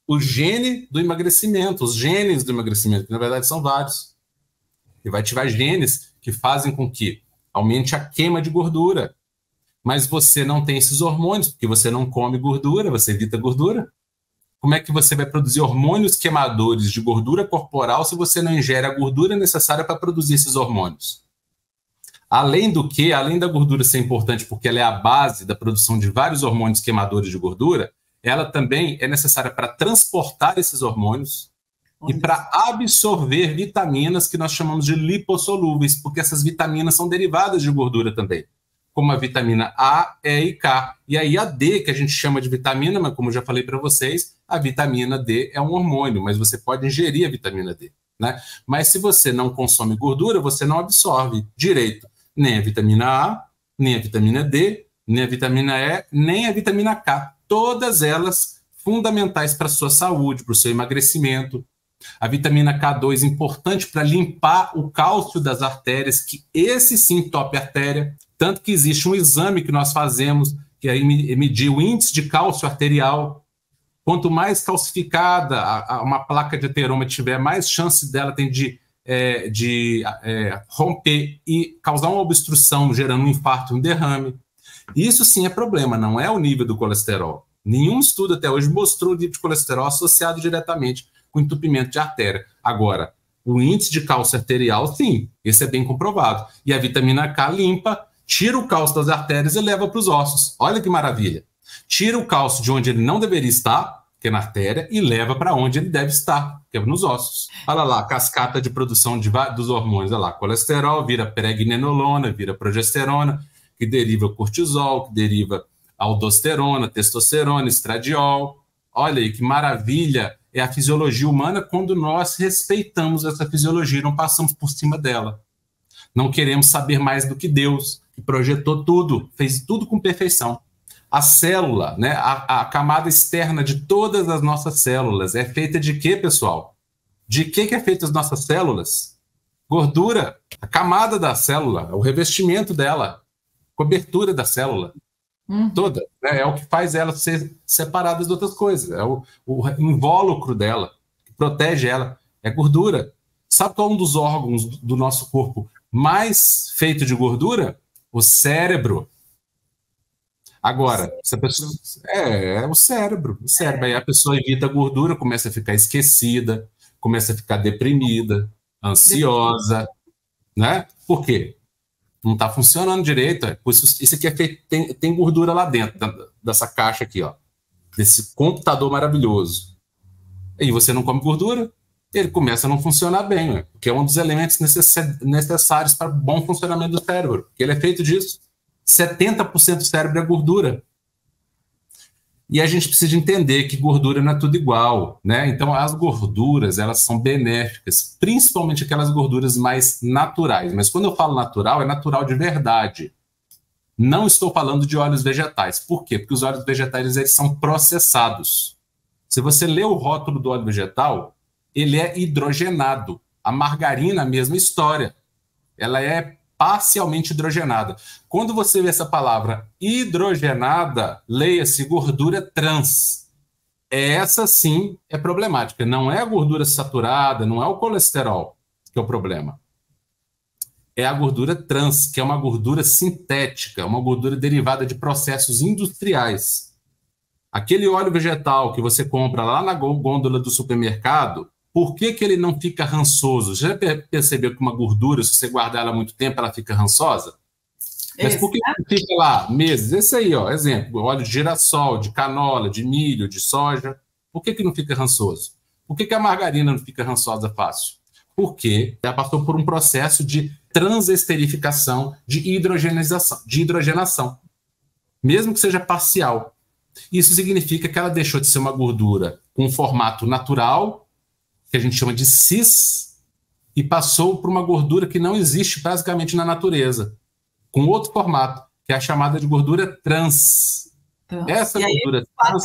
o gene do emagrecimento, os genes do emagrecimento, que na verdade são vários. Ele vai ativar genes que fazem com que aumente a queima de gordura. Mas você não tem esses hormônios, porque você não come gordura, você evita gordura. Como é que você vai produzir hormônios queimadores de gordura corporal se você não ingere a gordura necessária para produzir esses hormônios? Além do que, além da gordura ser importante porque ela é a base da produção de vários hormônios queimadores de gordura, ela também é necessária para transportar esses hormônios e para absorver vitaminas que nós chamamos de lipossolúveis, porque essas vitaminas são derivadas de gordura também, como a vitamina A, E e K. E aí a D, que a gente chama de vitamina, mas como eu já falei para vocês, a vitamina D é um hormônio, mas você pode ingerir a vitamina D, né? Mas se você não consome gordura, você não absorve direito nem a vitamina A, nem a vitamina D, nem a vitamina E, nem a vitamina K. Todas elas fundamentais para a sua saúde, para o seu emagrecimento. A vitamina K2 importante para limpar o cálcio das artérias, que esse sim entope a artéria. Tanto que existe um exame que nós fazemos, que aí medir o índice de cálcio arterial. Quanto mais calcificada uma placa de ateroma tiver, mais chance dela tem de romper e causar uma obstrução, gerando um infarto, um derrame. Isso sim é problema, não é o nível do colesterol. Nenhum estudo até hoje mostrou o nível de colesterol associado diretamente com entupimento de artéria. Agora, o índice de cálcio arterial, sim, esse é bem comprovado. E a vitamina K limpa, tira o cálcio das artérias e leva para os ossos. Olha que maravilha. Tira o cálcio de onde ele não deveria estar, que é na artéria, e leva para onde ele deve estar, que é nos ossos. Olha lá, cascata de produção dos hormônios. Olha lá, colesterol vira pregnenolona, vira progesterona, que deriva cortisol, que deriva aldosterona, testosterona, estradiol. Olha aí que maravilha é a fisiologia humana quando nós respeitamos essa fisiologia, não passamos por cima dela. Não queremos saber mais do que Deus, que projetou tudo, fez tudo com perfeição. A célula, né, a camada externa de todas as nossas células é feita de quê, pessoal? De que é feita as nossas células? Gordura, a camada da célula, o revestimento dela, cobertura da célula. Toda, né? É o que faz ela ser separada de outras coisas, é o invólucro dela, que protege ela, é gordura. Sabe qual é um dos órgãos do nosso corpo mais feito de gordura? O cérebro. Agora, essa pessoa, o cérebro. Aí a pessoa evita a gordura, começa a ficar esquecida, começa a ficar deprimida, ansiosa, né? Por quê? não está funcionando direito. Isso aqui é feito, tem gordura lá dentro dessa caixa aqui, ó, desse computador maravilhoso. E você não come gordura, ele começa a não funcionar bem, né? Porque é um dos elementos necessários para o bom funcionamento do cérebro. Porque ele é feito disso. 70% do cérebro é gordura. E a gente precisa entender que gordura não é tudo igual, né? Então, as gorduras, elas são benéficas, principalmente aquelas gorduras mais naturais. Mas quando eu falo natural, é natural de verdade. Não estou falando de óleos vegetais. Por quê? Porque os óleos vegetais, eles são processados. Se você lê o rótulo do óleo vegetal, ele é hidrogenado. A margarina, a mesma história. Ela é parcialmente hidrogenada. Quando você vê essa palavra hidrogenada, leia-se gordura trans. Essa sim é problemática. Não é a gordura saturada, não é o colesterol que é o problema. É a gordura trans, que é uma gordura sintética, uma gordura derivada de processos industriais. Aquele óleo vegetal que você compra lá na gôndola do supermercado, por que ele não fica rançoso? Já percebeu que uma gordura, se você guardar ela muito tempo, ela fica rançosa? Mas por que fica lá meses? Esse aí, ó, exemplo, óleo de girassol, de canola, de milho, de soja. Por que não fica rançoso? Por que a margarina não fica rançosa fácil? Porque ela passou por um processo de transesterificação, de hidrogenação, mesmo que seja parcial. Isso significa que ela deixou de ser uma gordura com formato natural, que a gente chama de cis, e passou por uma gordura que não existe basicamente na natureza, com outro formato, que é a chamada de gordura trans. Essa gordura trans,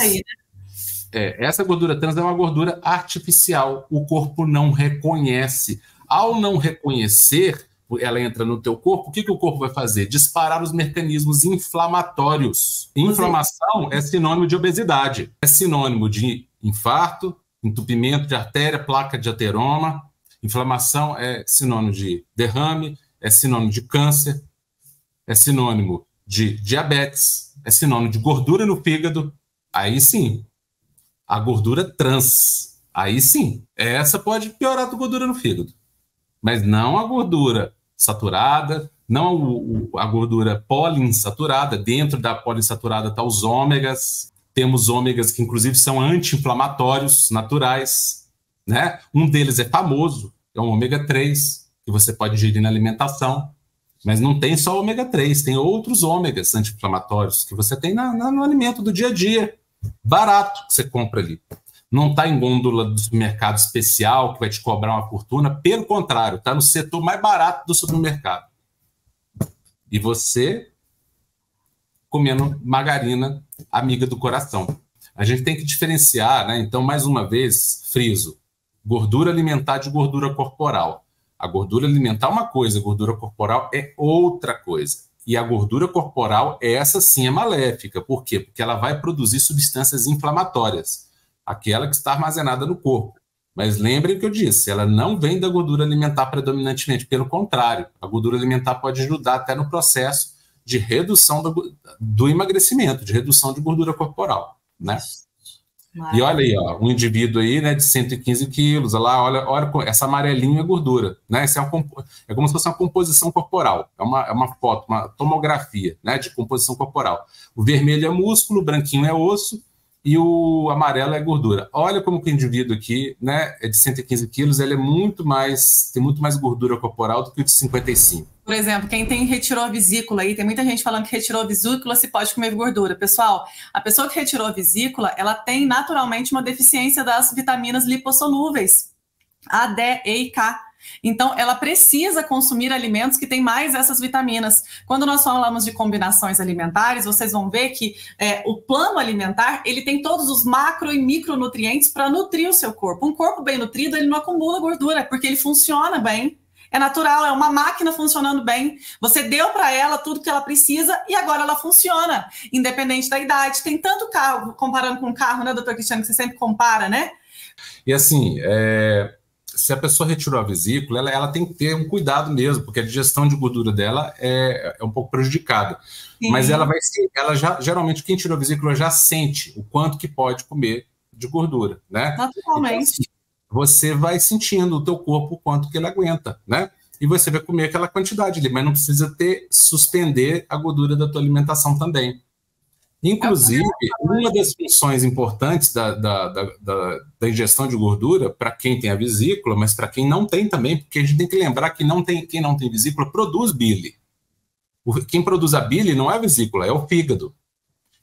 essa gordura trans é uma gordura artificial, o corpo não reconhece. Ao não reconhecer, ela entra no teu corpo, o que o corpo vai fazer? Disparar os mecanismos inflamatórios. Inflamação é sinônimo de obesidade, é sinônimo de infarto, entupimento de artéria, placa de ateroma. Inflamação é sinônimo de derrame, é sinônimo de câncer, é sinônimo de diabetes, é sinônimo de gordura no fígado. Aí sim, a gordura trans, aí sim, essa pode piorar a gordura no fígado. Mas não a gordura saturada, não a gordura poliinsaturada. Dentro da poliinsaturada estão os ômegas. Temos ômegas que, inclusive, são anti-inflamatórios naturais, né? Um deles é famoso, é o ômega 3, que você pode ingerir na alimentação. Mas não tem só ômega 3, tem outros ômegas anti-inflamatórios que você tem no alimento do dia a dia. Barato que você compra ali. Não está em gôndola do supermercado especial que vai te cobrar uma fortuna. Pelo contrário, está no setor mais barato do supermercado. E você comendo margarina, amiga do coração. A gente tem que diferenciar, né? Então, mais uma vez, friso, gordura alimentar de gordura corporal. A gordura alimentar é uma coisa, a gordura corporal é outra coisa. E a gordura corporal, essa sim é maléfica. Por quê? Porque ela vai produzir substâncias inflamatórias, aquela que está armazenada no corpo. Mas lembrem o que eu disse, ela não vem da gordura alimentar predominantemente, pelo contrário, a gordura alimentar pode ajudar até no processo de redução do emagrecimento, de redução de gordura corporal, né? E olha aí, ó, um indivíduo aí, né, de 115 quilos, olha lá, olha essa amarelinha é gordura, né? Isso é como se fosse uma composição corporal, é uma foto, uma tomografia, né, de composição corporal. O vermelho é músculo, o branquinho é osso e o amarelo é gordura. Olha como que o indivíduo aqui, né, é de 115 quilos, ele tem muito mais gordura corporal do que o de 55. Por exemplo, quem retirou a vesícula aí, tem muita gente falando que retirou a vesícula se pode comer gordura. Pessoal, a pessoa que retirou a vesícula, ela tem naturalmente uma deficiência das vitaminas lipossolúveis, A, D, E e K. Então, ela precisa consumir alimentos que têm mais essas vitaminas. Quando nós falamos de combinações alimentares, vocês vão ver que o plano alimentar, ele tem todos os macro e micronutrientes para nutrir o seu corpo. Um corpo bem nutrido, ele não acumula gordura, porque ele funciona bem. É natural, é uma máquina funcionando bem. Você deu para ela tudo que ela precisa e agora ela funciona, independente da idade. Tem tanto carro, comparando com o carro, né, doutor Cristiano, que você sempre compara, né? E assim, se a pessoa retirou a vesícula, ela tem que ter um cuidado mesmo, porque a digestão de gordura dela é um pouco prejudicada. Sim. Mas geralmente quem tirou a vesícula já sente o quanto que pode comer de gordura, né? Naturalmente. Então, assim, você vai sentindo o teu corpo o quanto que ele aguenta, né? e você vai comer aquela quantidade ali, mas não precisa suspender a gordura da tua alimentação também. Inclusive, uma das funções importantes da ingestão de gordura, para quem tem a vesícula, mas para quem não tem também, porque a gente tem que lembrar que quem não tem vesícula produz bile. Quem produz a bile não é a vesícula, é o fígado.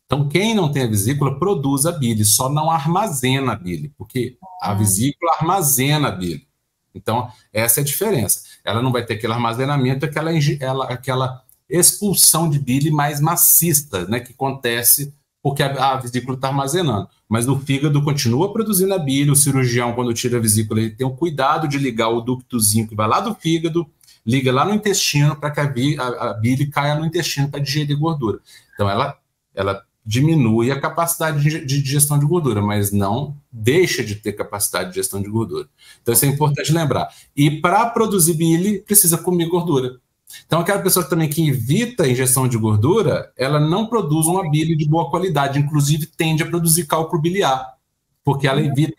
Então, quem não tem a vesícula produz a bile, só não armazena a bile, porque a vesícula armazena a bile. Então, essa é a diferença. Ela não vai ter aquele armazenamento, aquela expulsão de bile mais maciça, né, que acontece porque a vesícula está armazenando. Mas o fígado continua produzindo a bile, o cirurgião, quando tira a vesícula, ele tem o cuidado de ligar o ductozinho que vai lá do fígado, liga lá no intestino para que a bile caia no intestino para digerir gordura. Então, ela diminui a capacidade de digestão de gordura, mas não deixa de ter capacidade de digestão de gordura. Então, isso é importante lembrar. E para produzir bile, precisa comer gordura. Então, aquela pessoa também que evita a ingestão de gordura, ela não produz uma bile de boa qualidade, inclusive tende a produzir cálculo biliar, porque ela evita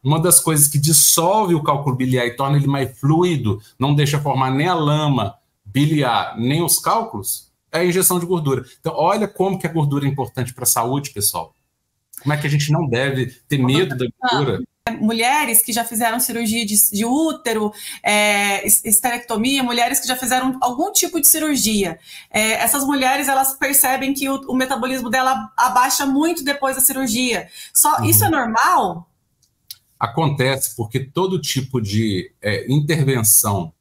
uma das coisas que dissolve o cálculo biliar e torna ele mais fluido, não deixa formar nem a lama biliar, nem os cálculos, é a injeção de gordura. Então, olha como que a gordura é importante para a saúde, pessoal. Como é que a gente não deve ter medo da gordura? Mulheres que já fizeram cirurgia de útero, esterectomia, mulheres que já fizeram algum tipo de cirurgia. Essas mulheres, elas percebem que o metabolismo dela abaixa muito depois da cirurgia. Isso é normal? Acontece porque todo tipo de intervenção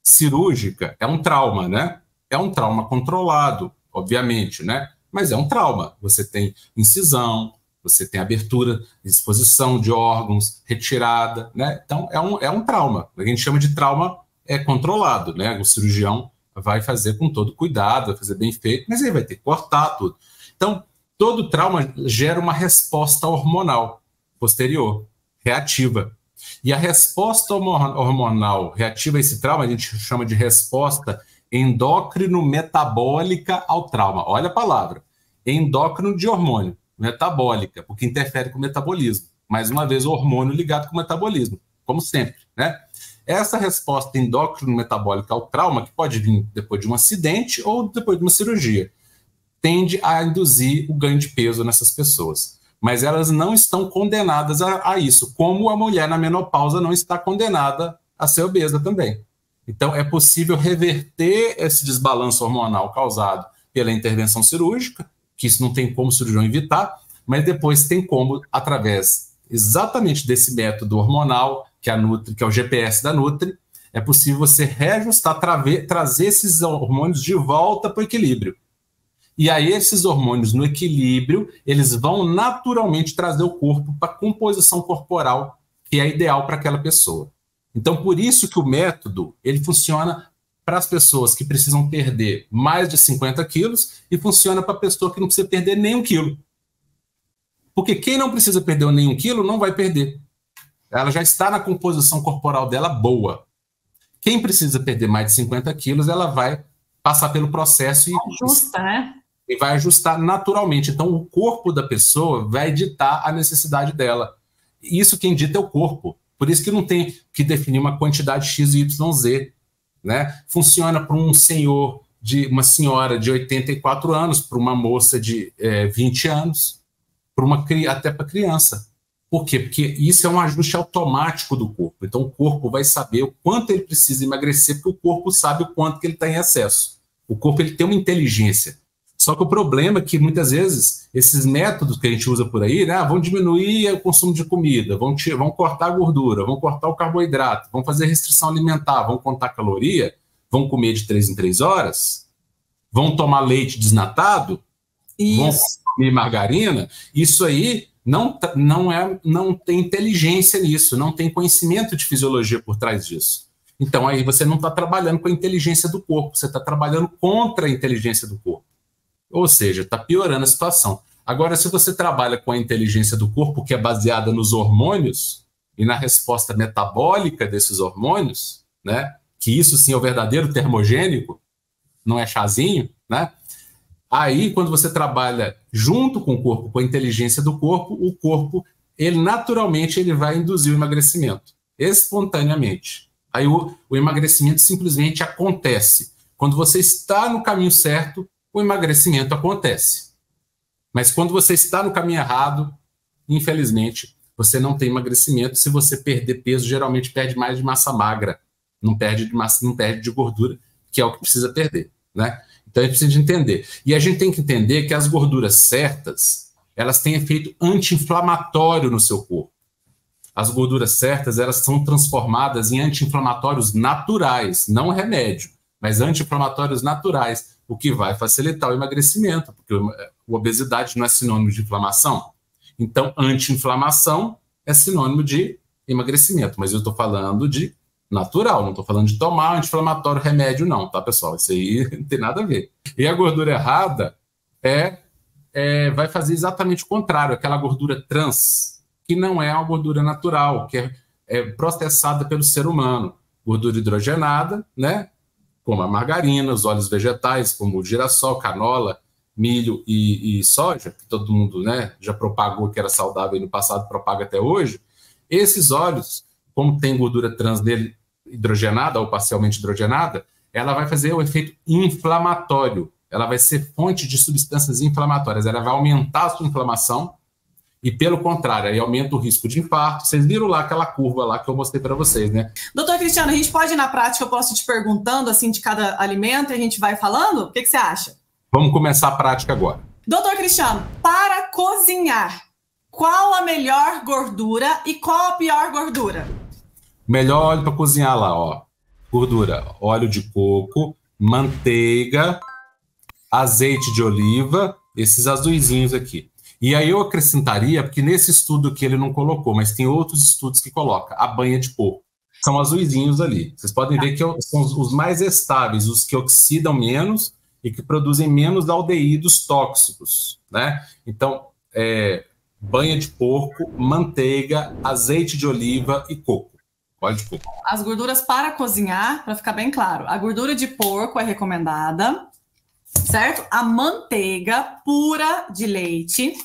cirúrgica é um trauma, né? É um trauma controlado, obviamente, né? Mas é um trauma. Você tem incisão, você tem abertura, exposição de órgãos, retirada, né? Então, é um trauma. A gente chama de trauma controlado, né? O cirurgião vai fazer com todo cuidado, vai fazer bem feito, mas ele vai ter que cortar tudo. Então, todo trauma gera uma resposta hormonal posterior, reativa. E a resposta hormonal reativa a esse trauma, a gente chama de resposta endócrino-metabólica ao trauma. Olha a palavra, endócrino de hormônio. Metabólica, porque interfere com o metabolismo. Mais uma vez, o hormônio ligado com o metabolismo, como sempre, né? Essa resposta endócrino-metabólica ao trauma, que pode vir depois de um acidente ou depois de uma cirurgia, tende a induzir o ganho de peso nessas pessoas. Mas elas não estão condenadas a isso, como a mulher na menopausa não está condenada a ser obesa também. Então, é possível reverter esse desbalanço hormonal causado pela intervenção cirúrgica, que isso não tem como o cirurgião evitar, mas depois tem como, através exatamente desse método hormonal, que é o GPS da Nutri, é possível você reajustar, trazer esses hormônios de volta para o equilíbrio. E aí esses hormônios no equilíbrio, eles vão naturalmente trazer o corpo para a composição corporal que é ideal para aquela pessoa. Então, por isso que o método, ele funciona para as pessoas que precisam perder mais de 50 quilos e funciona para a pessoa que não precisa perder nem 1 quilo. Porque quem não precisa perder nem 1 quilo não vai perder. Ela já está na composição corporal dela boa. Quem precisa perder mais de 50 quilos, ela vai passar pelo processo e vai ajustar naturalmente. Então, o corpo da pessoa vai ditar a necessidade dela. Isso quem dita é o corpo. Por isso que não tem que definir uma quantidade X, Y, Z. Né? Funciona para um senhor, uma senhora de 84 anos, para uma moça de 20 anos, até para criança. Por quê? Porque isso é um ajuste automático do corpo. Então o corpo vai saber o quanto ele precisa emagrecer, porque o corpo sabe o quanto que ele está em excesso. O corpo ele tem uma inteligência. Só que o problema é que muitas vezes esses métodos que a gente usa por aí, né, vão diminuir o consumo de comida, vão cortar a gordura, vão cortar o carboidrato, vão fazer restrição alimentar, vão contar caloria, vão comer de 3 em 3 horas, vão tomar leite desnatado, vão comer margarina. Isso aí não tem inteligência nisso, não tem conhecimento de fisiologia por trás disso. Então aí você não está trabalhando com a inteligência do corpo, você está trabalhando contra a inteligência do corpo. Ou seja, está piorando a situação. Agora, se você trabalha com a inteligência do corpo, que é baseada nos hormônios e na resposta metabólica desses hormônios, né, que isso sim é o verdadeiro termogênico, não é chazinho, né? Aí, quando você trabalha junto com o corpo, com a inteligência do corpo, o corpo, ele naturalmente vai induzir o emagrecimento, espontaneamente. Aí o emagrecimento simplesmente acontece. Quando você está no caminho certo, o emagrecimento acontece. Mas quando você está no caminho errado, infelizmente, você não tem emagrecimento. Se você perder peso, geralmente perde mais de massa magra, não perde de massa, não perde de gordura, que é o que precisa perder, né? Então a gente precisa entender. E a gente tem que entender que as gorduras certas, elas têm efeito anti-inflamatório no seu corpo. As gorduras certas, elas são transformadas em anti-inflamatórios naturais, não remédio, mas anti-inflamatórios naturais, o que vai facilitar o emagrecimento, porque a obesidade não é sinônimo de inflamação. Então, anti-inflamação é sinônimo de emagrecimento, mas eu estou falando de natural, não estou falando de tomar anti-inflamatório remédio não, tá, pessoal? Isso aí não tem nada a ver. E a gordura errada vai fazer exatamente o contrário, aquela gordura trans, que não é uma gordura natural, que é processada pelo ser humano. Gordura hidrogenada, né? Como a margarina, os óleos vegetais, como o girassol, canola, milho e soja, que todo mundo, né, já propagou que era saudável no passado, propaga até hoje. Esses óleos, como tem gordura trans nele, hidrogenada ou parcialmente hidrogenada, ela vai fazer o efeito inflamatório. Ela vai ser fonte de substâncias inflamatórias. Ela vai aumentar a sua inflamação e, pelo contrário, aí aumenta o risco de infarto. Vocês viram lá aquela curva lá que eu mostrei para vocês, né? Doutor Cristiano, a gente pode ir na prática, eu posso ir te perguntando assim de cada alimento e a gente vai falando? O que você acha? Vamos começar a prática agora. Doutor Cristiano, para cozinhar, qual a melhor gordura e qual a pior gordura? Melhor óleo para cozinhar lá, ó. Gordura, óleo de coco, manteiga, azeite de oliva, esses azuizinhos aqui. E aí eu acrescentaria, porque nesse estudo que ele não colocou, mas tem outros estudos que colocam, a banha de porco. São azuizinhos ali. Vocês podem ver que são os mais estáveis, os que oxidam menos e que produzem menos aldeídos tóxicos, né? Então, banha de porco, manteiga, azeite de oliva e coco. Óleo de coco. As gorduras para cozinhar, para ficar bem claro, a gordura de porco é recomendada, certo? A manteiga pura de leite,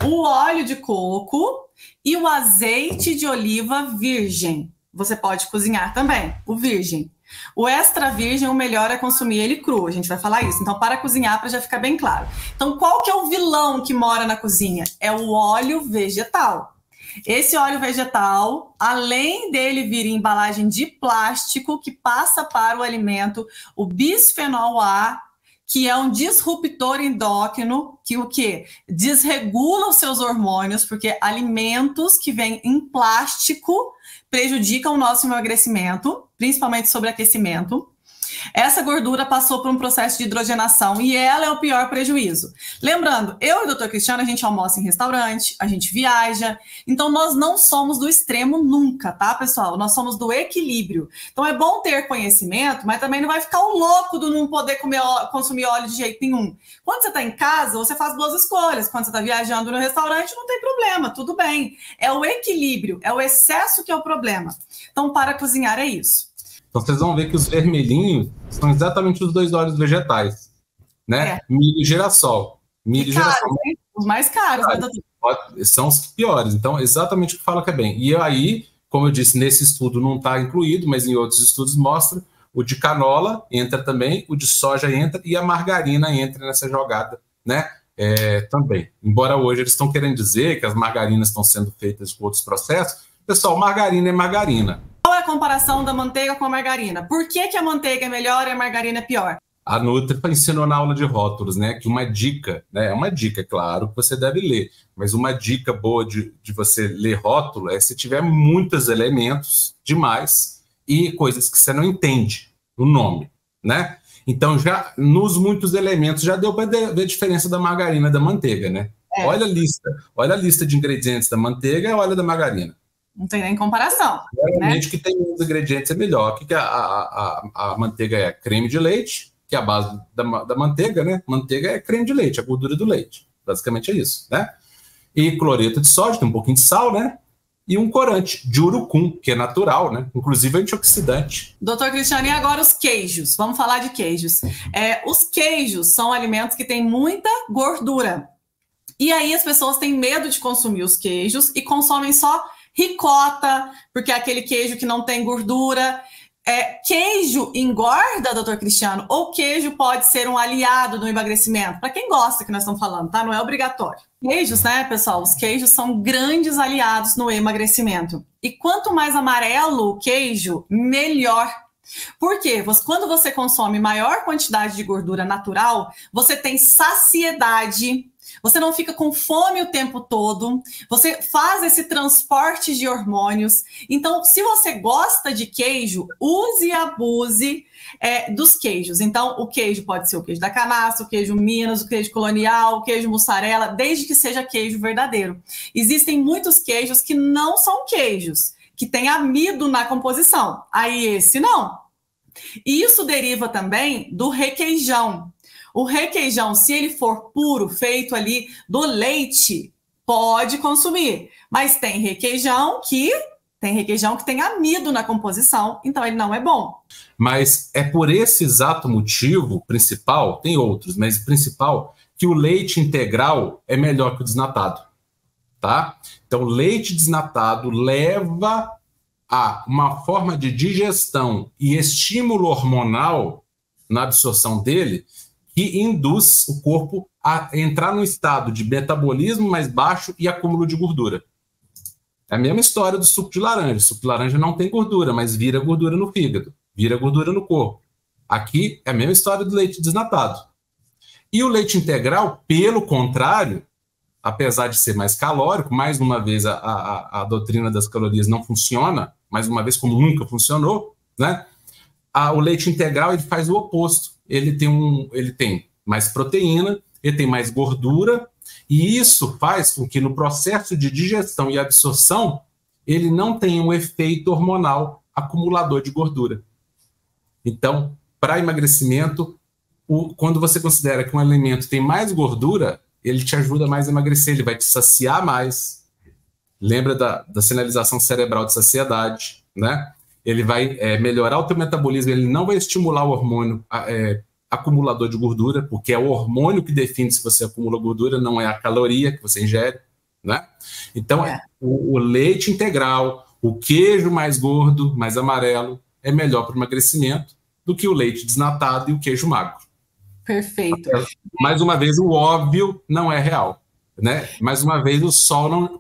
o óleo de coco e o azeite de oliva virgem. Você pode cozinhar também, o virgem. O extra virgem, o melhor é consumir ele cru, a gente vai falar isso. Então, para cozinhar, para já ficar bem claro. Então, qual que é o vilão que mora na cozinha? É o óleo vegetal. Esse óleo vegetal, além dele vir em embalagem de plástico, que passa para o alimento o bisfenol A, que é um disruptor endócrino, que o quê? Desregula os seus hormônios, porque alimentos que vêm em plástico prejudicam o nosso emagrecimento, principalmente sobreaquecimento. Essa gordura passou por um processo de hidrogenação e ela é o pior prejuízo. Lembrando, eu e o Dr. Cristiano, a gente almoça em restaurante, a gente viaja, então nós não somos do extremo nunca, tá, pessoal? Nós somos do equilíbrio. Então é bom ter conhecimento, mas também não vai ficar um louco de não poder consumir óleo de jeito nenhum. Quando você está em casa, você faz duas escolhas. Quando você está viajando no restaurante, não tem problema, tudo bem. É o equilíbrio, é o excesso que é o problema. Então, para cozinhar é isso. Então, vocês vão ver que os vermelhinhos são exatamente os dois óleos vegetais, né? Milho e girassol. Milho e girassol. Né? Os mais caros, né? São os piores. Então, exatamente o que fala que é bem. E aí, como eu disse, nesse estudo não está incluído, mas em outros estudos mostra, o de canola entra também, o de soja entra e a margarina entra nessa jogada, né? Também. Embora hoje eles estão querendo dizer que as margarinas estão sendo feitas com outros processos, pessoal, margarina é margarina. Qual é a comparação da manteiga com a margarina? Por que a manteiga é melhor e a margarina é pior? A Nutri ensinou na aula de rótulos, né? Que uma dica, né? É uma dica, claro, que você deve ler, mas uma dica boa de você ler rótulo é se tiver muitos elementos demais e coisas que você não entende o nome, né? Então, já nos muitos elementos, já deu para ver a diferença da margarina e da manteiga, né? Olha a lista de ingredientes da manteiga e olha da margarina. Não tem nem comparação. Realmente, né? Que tem os ingredientes é melhor. O que a manteiga é? Creme de leite, que é a base da manteiga, né? Manteiga é creme de leite, a gordura do leite. Basicamente é isso, né? E cloreto de sódio, tem um pouquinho de sal, né? E um corante de urucum, que é natural, né? Inclusive antioxidante. Doutor Cristiano, e agora os queijos? Vamos falar de queijos. Os queijos são alimentos que têm muita gordura. E aí as pessoas têm medo de consumir os queijos e consomem só Ricota, porque é aquele queijo que não tem gordura. Queijo engorda, doutor Cristiano? Ou queijo pode ser um aliado do emagrecimento? Para quem gosta que nós estamos falando, tá? Não é obrigatório. Queijos, né, pessoal? Os queijos são grandes aliados no emagrecimento. E quanto mais amarelo o queijo, melhor. Por quê? Quando você consome maior quantidade de gordura natural, você tem saciedade, você não fica com fome o tempo todo, você faz esse transporte de hormônios. Então, se você gosta de queijo, use e abuse dos queijos. Então, o queijo pode ser o queijo da canastra, o queijo Minas, o queijo colonial, o queijo mussarela, desde que seja queijo verdadeiro. Existem muitos queijos que não são queijos, que tem amido na composição. Aí esse não. E isso deriva também do requeijão. O requeijão, se ele for puro, feito ali do leite, pode consumir. Mas tem requeijão que tem amido na composição, então ele não é bom. Mas é por esse exato motivo principal, tem outros, mas principal, que o leite integral é melhor que o desnatado. Tá? Então, leite desnatado leva a uma forma de digestão e estímulo hormonal na absorção dele que induz o corpo a entrar num estado de metabolismo mais baixo e acúmulo de gordura. É a mesma história do suco de laranja. O suco de laranja não tem gordura, mas vira gordura no fígado, vira gordura no corpo. Aqui é a mesma história do leite desnatado. E o leite integral, pelo contrário, apesar de ser mais calórico, mais uma vez a doutrina das calorias não funciona, mais uma vez como nunca funcionou, né? O leite integral ele faz o oposto. Ele tem mais proteína, ele tem mais gordura, e isso faz com que no processo de digestão e absorção ele não tenha um efeito hormonal acumulador de gordura. Então, para emagrecimento, quando você considera que um alimento tem mais gordura, ele te ajuda mais a emagrecer, ele vai te saciar mais. Lembra da sinalização cerebral de saciedade, né? Ele vai melhorar o teu metabolismo, ele não vai estimular o hormônio acumulador de gordura, porque é o hormônio que define se você acumula gordura, não é a caloria que você ingere, né? Então, o leite integral, o queijo mais gordo, mais amarelo, é melhor para o emagrecimento do que o leite desnatado e o queijo magro. Perfeito. Mais uma vez, o óbvio não é real, né? Mais uma vez, o Sol não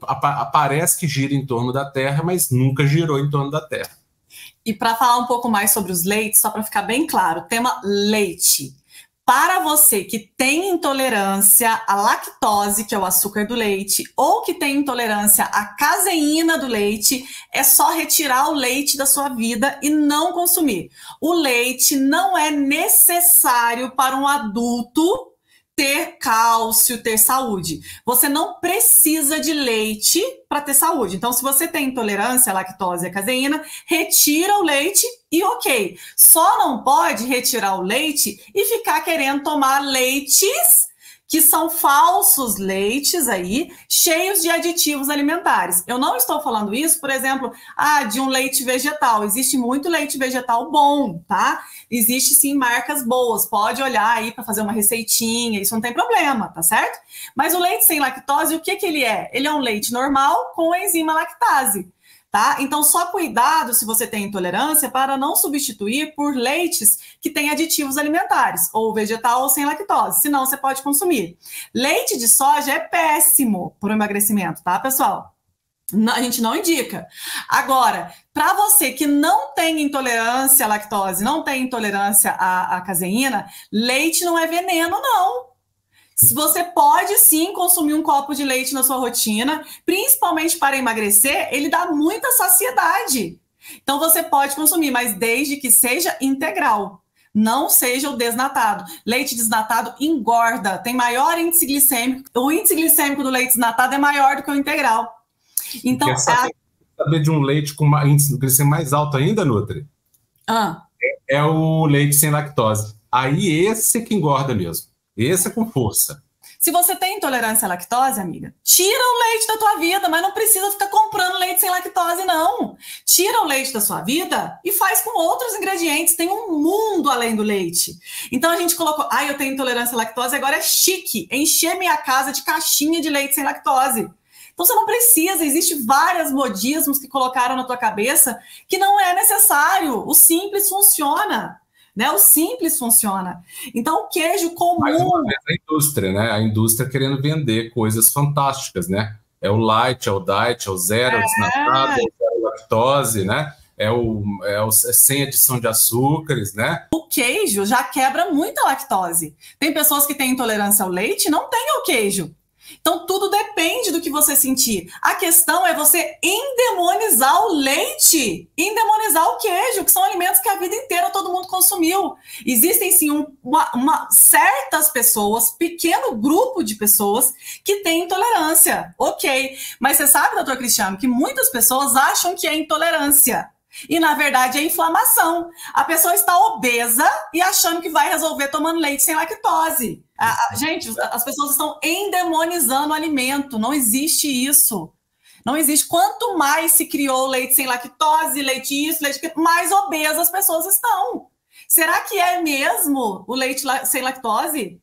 parece que gira em torno da Terra, mas nunca girou em torno da Terra. E para falar um pouco mais sobre os leites, só para ficar bem claro, tema leite. Para você que tem intolerância à lactose, que é o açúcar do leite, ou que tem intolerância à caseína do leite, é só retirar o leite da sua vida e não consumir. O leite não é necessário para um adulto ter cálcio, ter saúde. Você não precisa de leite para ter saúde. Então, se você tem intolerância à lactose e à caseína, retira o leite e ok. Só não pode retirar o leite e ficar querendo tomar leites que são falsos leites aí, cheios de aditivos alimentares. Eu não estou falando isso, por exemplo, de um leite vegetal. Existe muito leite vegetal bom, tá? Existe sim marcas boas, pode olhar aí para fazer uma receitinha, isso não tem problema, tá certo? Mas o leite sem lactose, o que ele é? Ele é um leite normal com a enzima lactase. Tá? Então, só cuidado se você tem intolerância para não substituir por leites que têm aditivos alimentares, ou vegetal ou sem lactose, senão você pode consumir. Leite de soja é péssimo para o emagrecimento, tá, pessoal? A gente não indica. Agora, para você que não tem intolerância à lactose, não tem intolerância à caseína, leite não é veneno, não. Você pode sim consumir um copo de leite na sua rotina, principalmente para emagrecer, ele dá muita saciedade. Então você pode consumir, mas desde que seja integral, não seja o desnatado. Leite desnatado engorda, tem maior índice glicêmico. O índice glicêmico do leite desnatado é maior do que o integral. Então, quer saber de um leite com índice glicêmico mais alto ainda, Nutri? É o leite sem lactose. Aí esse que engorda mesmo. Esse é com força. Se você tem intolerância à lactose, amiga, tira o leite da tua vida, mas não precisa ficar comprando leite sem lactose, não. Tira o leite da sua vida e faz com outros ingredientes. Tem um mundo além do leite. Então a gente colocou, eu tenho intolerância à lactose, agora é chique encher minha casa de caixinha de leite sem lactose. Então você não precisa, existe vários modismos que colocaram na tua cabeça que não é necessário. O simples funciona, né? O simples funciona. Então o queijo comum... Mais uma vez, a indústria, né? A indústria querendo vender coisas fantásticas, né? É o light, é o diet, é o zero, é o desnatado, é o zero lactose, né? É sem adição de açúcares, né? O queijo já quebra muita lactose. Tem pessoas que têm intolerância ao leite e não têm ao queijo. Então, tudo depende do que você sentir. A questão é você endemonizar o leite, endemonizar o queijo, que são alimentos que a vida inteira todo mundo consumiu. Existem, sim, certas pessoas, pequeno grupo de pessoas que têm intolerância. Ok. Mas você sabe, doutor Cristiano, que muitas pessoas acham que é intolerância. E, na verdade, é inflamação. A pessoa está obesa e achando que vai resolver tomando leite sem lactose. Gente, as pessoas estão endemonizando o alimento. Não existe isso. Não existe. Quanto mais se criou leite sem lactose, leite isso, leite aquilo, mais obesas as pessoas estão. Será que é mesmo o leite sem lactose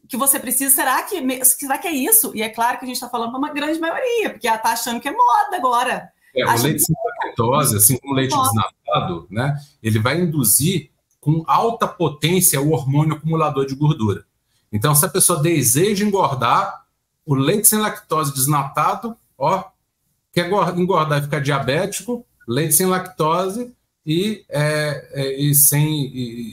que você precisa? Será que é isso? E é claro que a gente está falando para uma grande maioria, porque ela está achando que é moda agora. O leite sem lactose, assim como o leite desnatado, né, ele vai induzir com alta potência o hormônio acumulador de gordura. Então, se a pessoa deseja engordar, o leite sem lactose desnatado, ó, quer engordar e ficar diabético, leite sem lactose e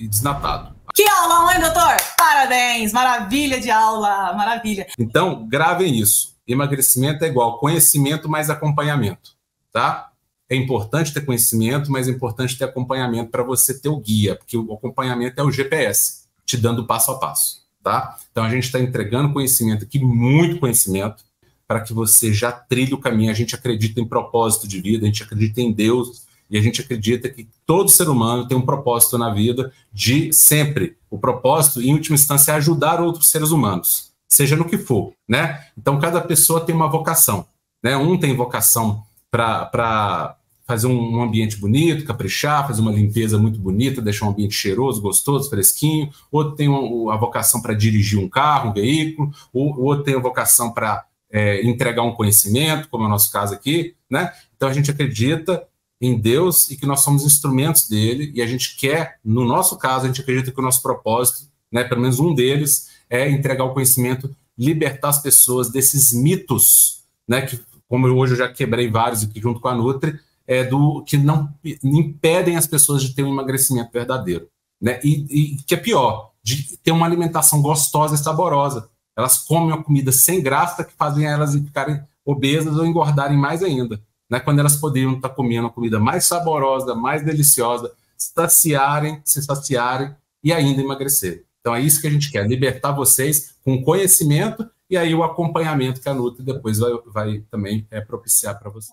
desnatado. Que aula, hein, doutor? Parabéns, maravilha de aula, maravilha. Então, gravem isso. Emagrecimento é igual conhecimento mais acompanhamento. Tá? É importante ter conhecimento, mas é importante ter acompanhamento para você ter o guia, porque o acompanhamento é o GPS, te dando passo a passo. Tá? Então a gente está entregando conhecimento aqui, muito conhecimento, para que você já trilhe o caminho. A gente acredita em propósito de vida, a gente acredita em Deus, e a gente acredita que todo ser humano tem um propósito na vida de sempre. O propósito, em última instância, é ajudar outros seres humanos, seja no que for. Né? Então cada pessoa tem uma vocação. Né? Um tem vocação para fazer um ambiente bonito, caprichar, fazer uma limpeza muito bonita, deixar um ambiente cheiroso, gostoso, fresquinho. Outro tem a vocação para dirigir um carro, um veículo. Outro tem a vocação para entregar um conhecimento, como é o nosso caso aqui. Né? Então a gente acredita em Deus e que nós somos instrumentos dele, e a gente quer, no nosso caso, a gente acredita que o nosso propósito, né, pelo menos um deles, é entregar o conhecimento, libertar as pessoas desses mitos, né, que, como hoje eu já quebrei vários aqui junto com a Nutri, que não impedem as pessoas de ter um emagrecimento verdadeiro. Né? E que é pior, de ter uma alimentação gostosa e saborosa. Elas comem uma comida sem graça que fazem elas ficarem obesas ou engordarem mais ainda. Né? Quando elas poderiam estar comendo uma comida mais saborosa, mais deliciosa, se saciarem e ainda emagrecerem. Então é isso que a gente quer, libertar vocês com conhecimento e aí o acompanhamento que a Nutri depois vai também propiciar para vocês.